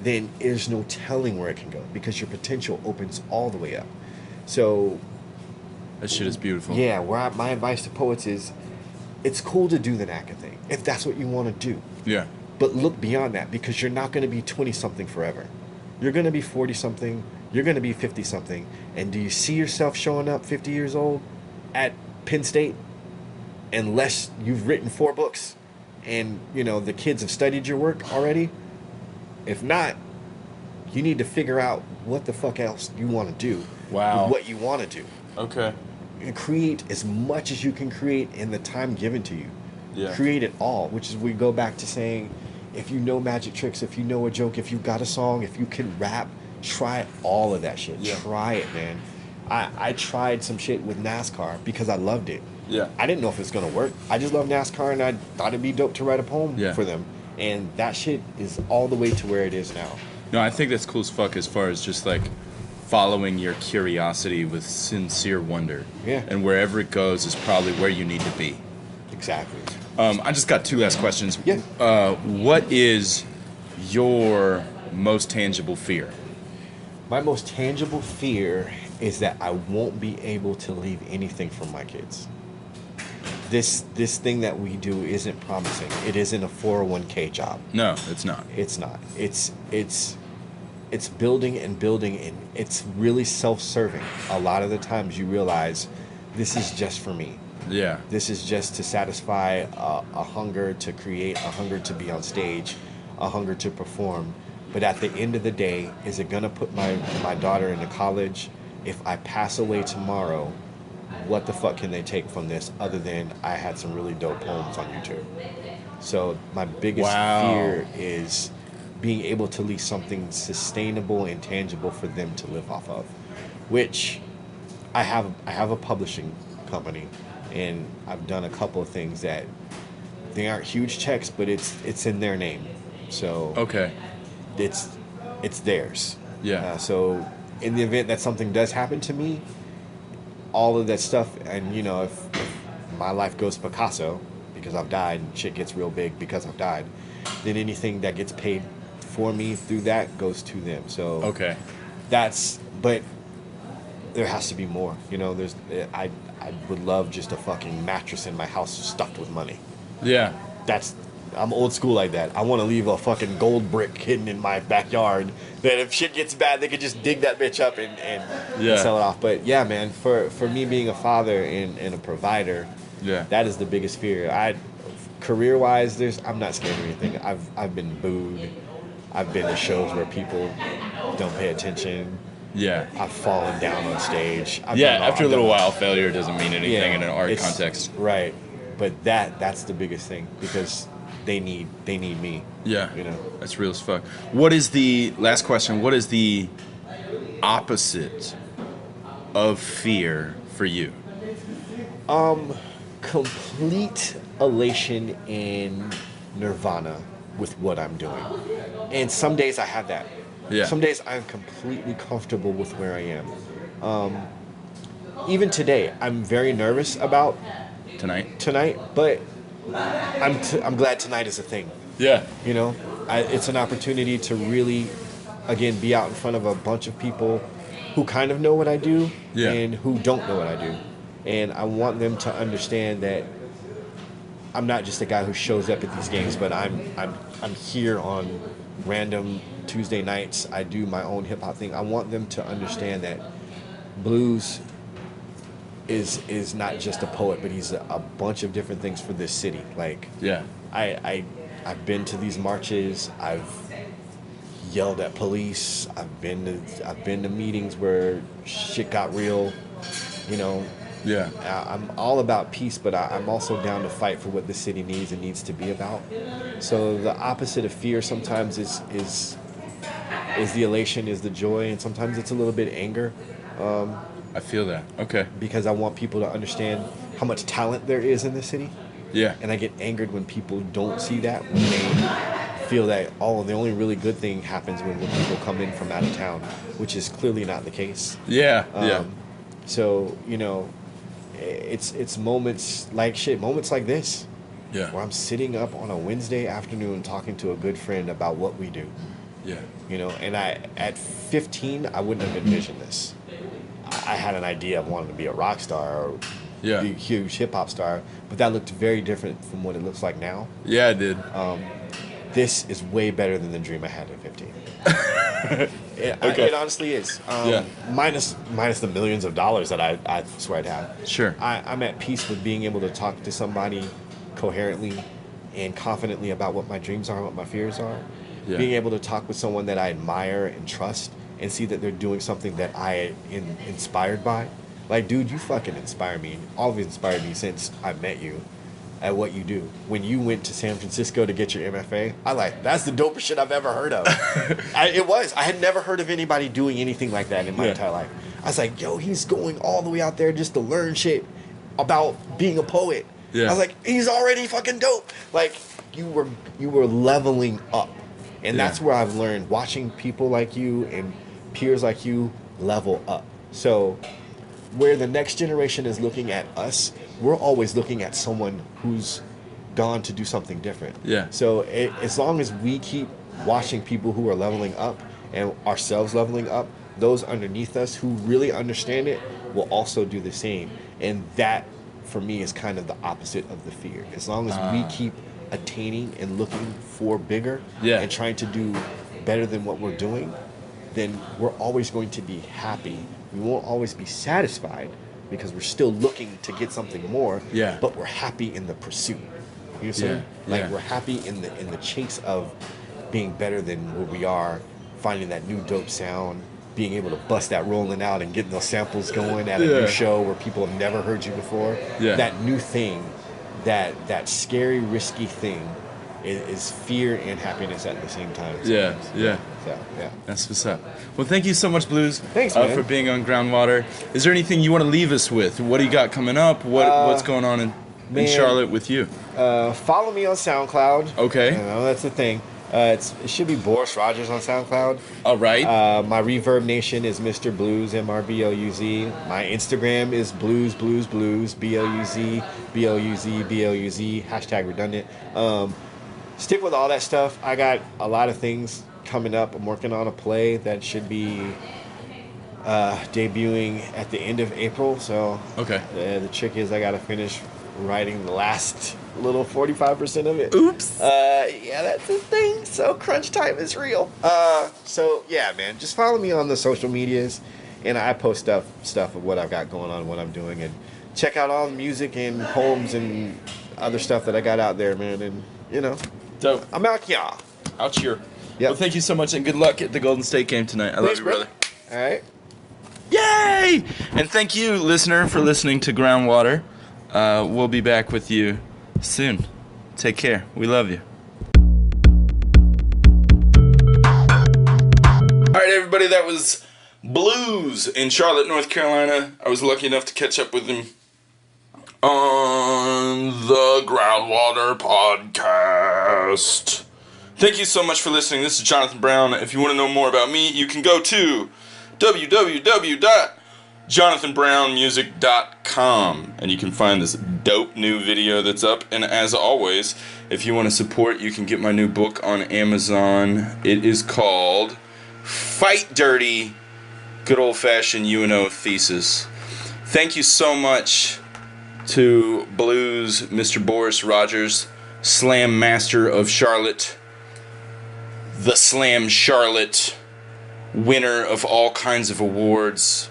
then there's no telling where it can go because your potential opens all the way up. So that shit is beautiful. Yeah, my advice to poets is it's cool to do the NACA thing if that's what you want to do. Yeah. But look beyond that because you're not going to be 20-something forever. You're going to be 40-something. You're going to be 50-something. And do you see yourself showing up 50 years old at Penn State unless you've written 4 books and, the kids have studied your work already? If not, you need to figure out what the fuck else you want to do with what you want to do. Okay. And create as much as you can create in the time given to you. Yeah. Create it all, which is we go back to saying, if you know magic tricks, if you know a joke, if you've got a song, if you can rap, try all of that shit. Yeah. Try it, man. I tried some shit with NASCAR because I loved it. Yeah. I didn't know if it was gonna work. I just love NASCAR, and I thought it'd be dope to write a poem Yeah. for them. And that shit is all the way to where it is now. No, I think that's cool as fuck as far as just like following your curiosity with sincere wonder. Yeah. And wherever it goes is probably where you need to be. Exactly. I just got 2 last questions. Yeah. What is your most tangible fear? My most tangible fear is that I won't be able to leave anything for my kids. This thing that we do isn't promising. It isn't a 401k job. No, it's not. It's not. It's building and building, and it's really self-serving. A lot of the times you realize this is just for me. Yeah. This is just to satisfy a hunger to create, a hunger to be on stage, a hunger to perform. But at the end of the day, is it going to put my daughter into college? If I pass away tomorrow, what the fuck can they take from this other than I had some really dope poems on YouTube? So my biggest fear is being able to leave something sustainable and tangible for them to live off of, which I have a publishing company, and I've done a couple of things that they aren't huge checks, but it's in their name. So Okay. it's theirs. Yeah. So in the event that something does happen to me, all of that stuff, and if my life goes Picasso because I've died, and shit gets real big because I've died, then anything that gets paid for me through that goes to them. So Okay. but there has to be more. I would love just a fucking mattress in my house stuffed with money. Yeah. I'm old school like that. I want to leave a fucking gold brick hidden in my backyard that if shit gets bad, they could just dig that bitch up and sell it off. But yeah, man, for me being a father and a provider, Yeah. that is the biggest fear. Career-wise, I'm not scared of anything. I've been booed. I've been to shows where people don't pay attention. Yeah. I've fallen down on stage. After a little while, failure doesn't mean anything in an art context. Right. But that's the biggest thing, because they need me. Yeah. That's real as fuck. What is the last question? What is the opposite of fear for you? Complete elation and nirvana with what I'm doing. And some days I have that. Yeah. Some days I'm completely comfortable with where I am. Even today, I'm very nervous about tonight, but I'm glad tonight is a thing. Yeah. It's an opportunity to really, again, be out in front of a bunch of people who kind of know what I do and who don't know what I do. And I want them to understand that I'm not just a guy who shows up at these games, but I'm here on random Tuesday nights. I do my own hip hop thing. I want them to understand that Bluz is not just a poet, but he's a bunch of different things for this city. Like, Yeah. I've been to these marches. I've yelled at police. I've been to meetings where shit got real. Yeah. I'm all about peace, but I'm also down to fight for what the city needs and needs to be about. So the opposite of fear sometimes is the elation, is the joy, and sometimes it's a little bit anger. I feel that. Okay. Because I want people to understand how much talent there is in the city. Yeah. And I get angered when people don't see that, when they feel that, the only really good thing happens when people come in from out of town, which is clearly not the case. Yeah. So, it's moments like this. Yeah. Where I'm sitting up on a Wednesday afternoon talking to a good friend about what we do. Yeah. And at 15, I wouldn't have envisioned this. I had an idea of wanting to be a rock star or be a huge hip hop star, but that looked very different from what it looks like now. Yeah, it did. This is way better than the dream I had at 15. It honestly is. Minus the millions of dollars that I swear I'd have. Sure. I'm at peace with being able to talk to somebody coherently and confidently about what my dreams are and what my fears are. Yeah. Being able to talk with someone that I admire and trust and see that they're doing something that I am inspired by. Like, dude, you fucking inspire me. All of you inspired me since I met you at what you do. When you went to San Francisco to get your MFA, that's the dopest shit I've ever heard of. I had never heard of anybody doing anything like that in my entire life. I was like, yo, he's going all the way out there just to learn shit. about being a poet. Yeah. I was like, he's already fucking dope. Like, you were leveling up. And that's where I've learned, watching people like you and peers like you level up. So where the next generation is looking at us, we're always looking at someone who's gone to do something different. Yeah. So as long as we keep watching people who are leveling up and ourselves leveling up, those underneath us who really understand it will also do the same. And that, for me, is kind of the opposite of the fear. As long as we keep attaining and looking for bigger and trying to do better than what we're doing, then we're always going to be happy. We won't always be satisfied because we're still looking to get something more, but we're happy in the pursuit. You know what I'm saying? Like, we're happy in the chase of being better than where we are, finding that new dope sound, being able to bust that rolling out and getting those samples going at a new show where people have never heard you before. That new thing, that scary, risky thing is fear and happiness at the same time. Yeah. So, That's what's up. Well, thank you so much, Bluz. Thanks, man. For being on Groundwater. Is there anything you want to leave us with? What do you got coming up? What's going on in Charlotte with you? Follow me on SoundCloud. Okay. You know, that's the thing. It should be Boris Rogers on SoundCloud. All right. My Reverb Nation is Mr. Bluz, MRBLUZ. My Instagram is Bluz, BLUZ, BLUZ, #redundant. Stick with all that stuff. I got a lot of things coming up. I'm working on a play that should be debuting at the end of April. So the trick is I got to finish writing the last little 45% of it. Oops. That's the thing. So crunch time is real. So yeah, man, just follow me on the social medias, and I post stuff of what I've got going on, what I'm doing, and check out all the music and poems and other stuff that I got out there, man. And dope. I'm out here. Out here. Yep. Well, thank you so much, and good luck at the Golden State game tonight. I love you, brother. All right. Yay! And thank you, listener, for listening to Groundwater. We'll be back with you soon. Take care. We love you. All right, everybody, that was Bluz in Charlotte, North Carolina. I was lucky enough to catch up with him on the Groundwater podcast. Thank you so much for listening. This is Jonathan Brown. If you want to know more about me, you can go to www.jonathanbrownmusic.com and you can find this dope new video that's up. And as always, if you want to support, you can get my new book on Amazon. It is called Fight Dirty, Good Old-Fashioned UNO Thesis. Thank you so much to Bluz, Mr. Boris Rogers, Slam Master of Charlotte, the Slam Charlotte, winner of all kinds of awards,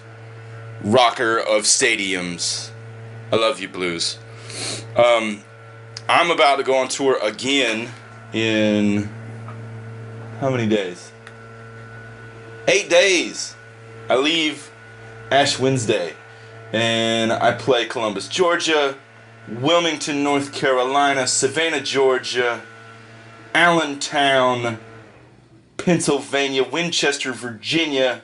rocker of stadiums. I love you, Bluz. I'm about to go on tour again in how many days? 8 days. I leave Ash Wednesday, and I play Columbus, Georgia, Wilmington, North Carolina, Savannah, Georgia, Allentown, Pennsylvania, Winchester, Virginia,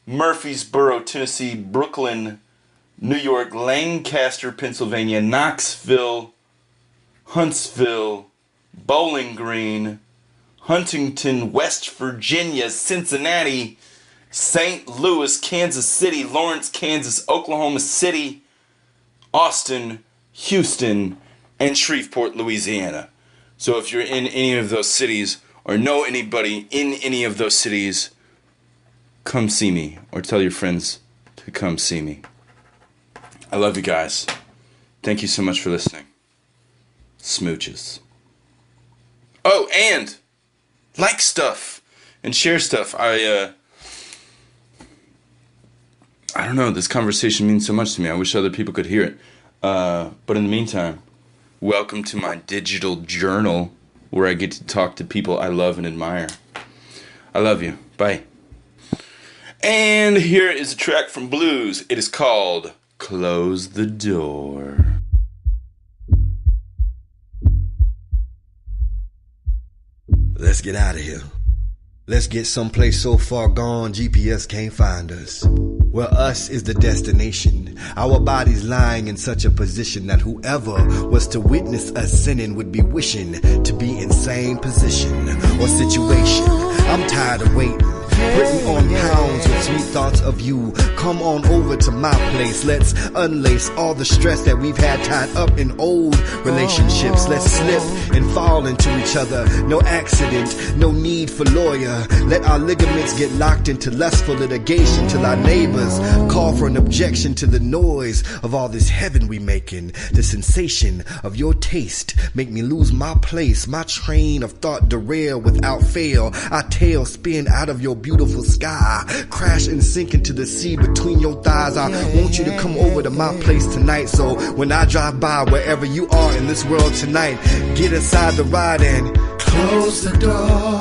Murfreesboro, Tennessee, Brooklyn, New York, Lancaster, Pennsylvania, Knoxville, Huntsville, Bowling Green, Huntington, West Virginia, Cincinnati, St. Louis, Kansas City, Lawrence, Kansas, Oklahoma City, Austin, Houston, and Shreveport, Louisiana. So if you're in any of those cities or know anybody in any of those cities, come see me or tell your friends to come see me. I love you guys. Thank you so much for listening. Smooches. Oh, and like stuff and share stuff. I don't know, this conversation means so much to me. I wish other people could hear it. But in the meantime, welcome to my digital journal where I get to talk to people I love and admire. I love you. Bye. And here is a track from Bluz. It is called Close the Door. Let's get out of here. Let's get someplace so far gone GPS can't find us. Where us is the destination. Our bodies lying in such a position that whoever was to witness us sinning would be wishing to be in same position or situation. I'm tired of waiting. Written on pounds with sweet thoughts of you. Come on over to my place. Let's unlace all the stress that we've had tied up in old relationships. Let's slip and fall into each other. No accident, no need for lawyer. Let our ligaments get locked into lustful litigation till our neighbors call for an objection to the noise of all this heaven we making. The sensation of your taste make me lose my place. My train of thought derail without fail. Our tail spin out of your beautiful sky, crash and sink into the sea between your thighs. I want you to come over to my place tonight, so when I drive by wherever you are in this world tonight, get inside the ride and close the door.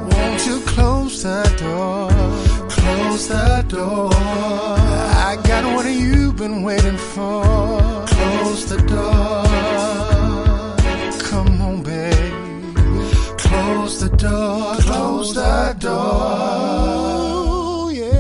Won't you close the door? Close the door. I got what you've been waiting for. Close the door. Come on, babe. Close the door. Close the door.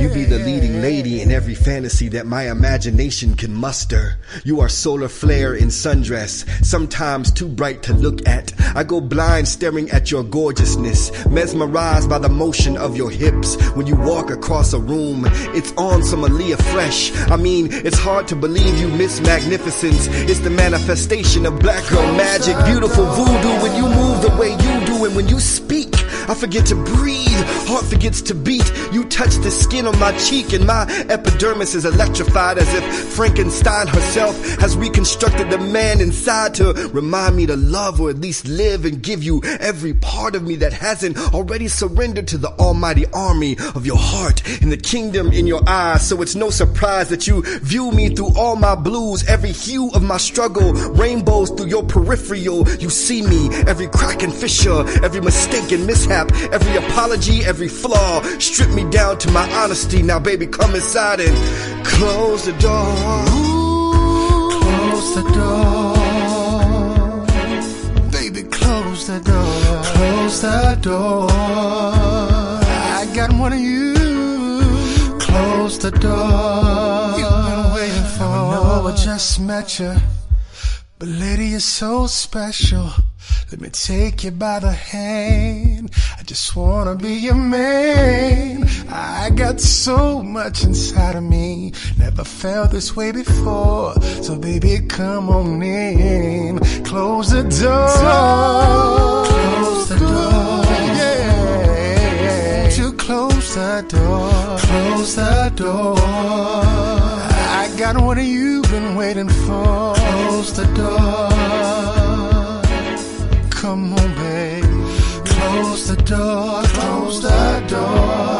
You be the leading lady in every fantasy that my imagination can muster. You are solar flare in sundress, sometimes too bright to look at. I go blind staring at your gorgeousness, mesmerized by the motion of your hips. When you walk across a room, it's on some Aaliyah fresh. I mean, it's hard to believe you miss magnificence. It's the manifestation of black girl magic, beautiful voodoo when you move the way you do. And when you speak, I forget to breathe, heart forgets to beat. You touch the skin on my cheek and my epidermis is electrified, as if Frankenstein herself has reconstructed the man inside to remind me to love, or at least live, and give you every part of me that hasn't already surrendered to the almighty army of your heart and the kingdom in your eyes. So it's no surprise that you view me through all my blues, every hue of my struggle, rainbows through your peripheral. You see me, every crack and fissure, every mistake and mishap, every apology, every flaw. Strip me down to my honesty. Now baby, come inside and close the door. Close the door. Baby, close the door. Close the door. I got one of you. Close the door. You've been waiting for. I know I just met you, but lady, you're so special. Let me take you by the hand. I just wanna be your man. I got so much inside of me, never felt this way before. So baby, come on in. Close the door. Close the door. Yeah. Won't you close the door? Close the door. I got what you've been waiting for. Close the door. Come on, babe. Close the door. Close the door.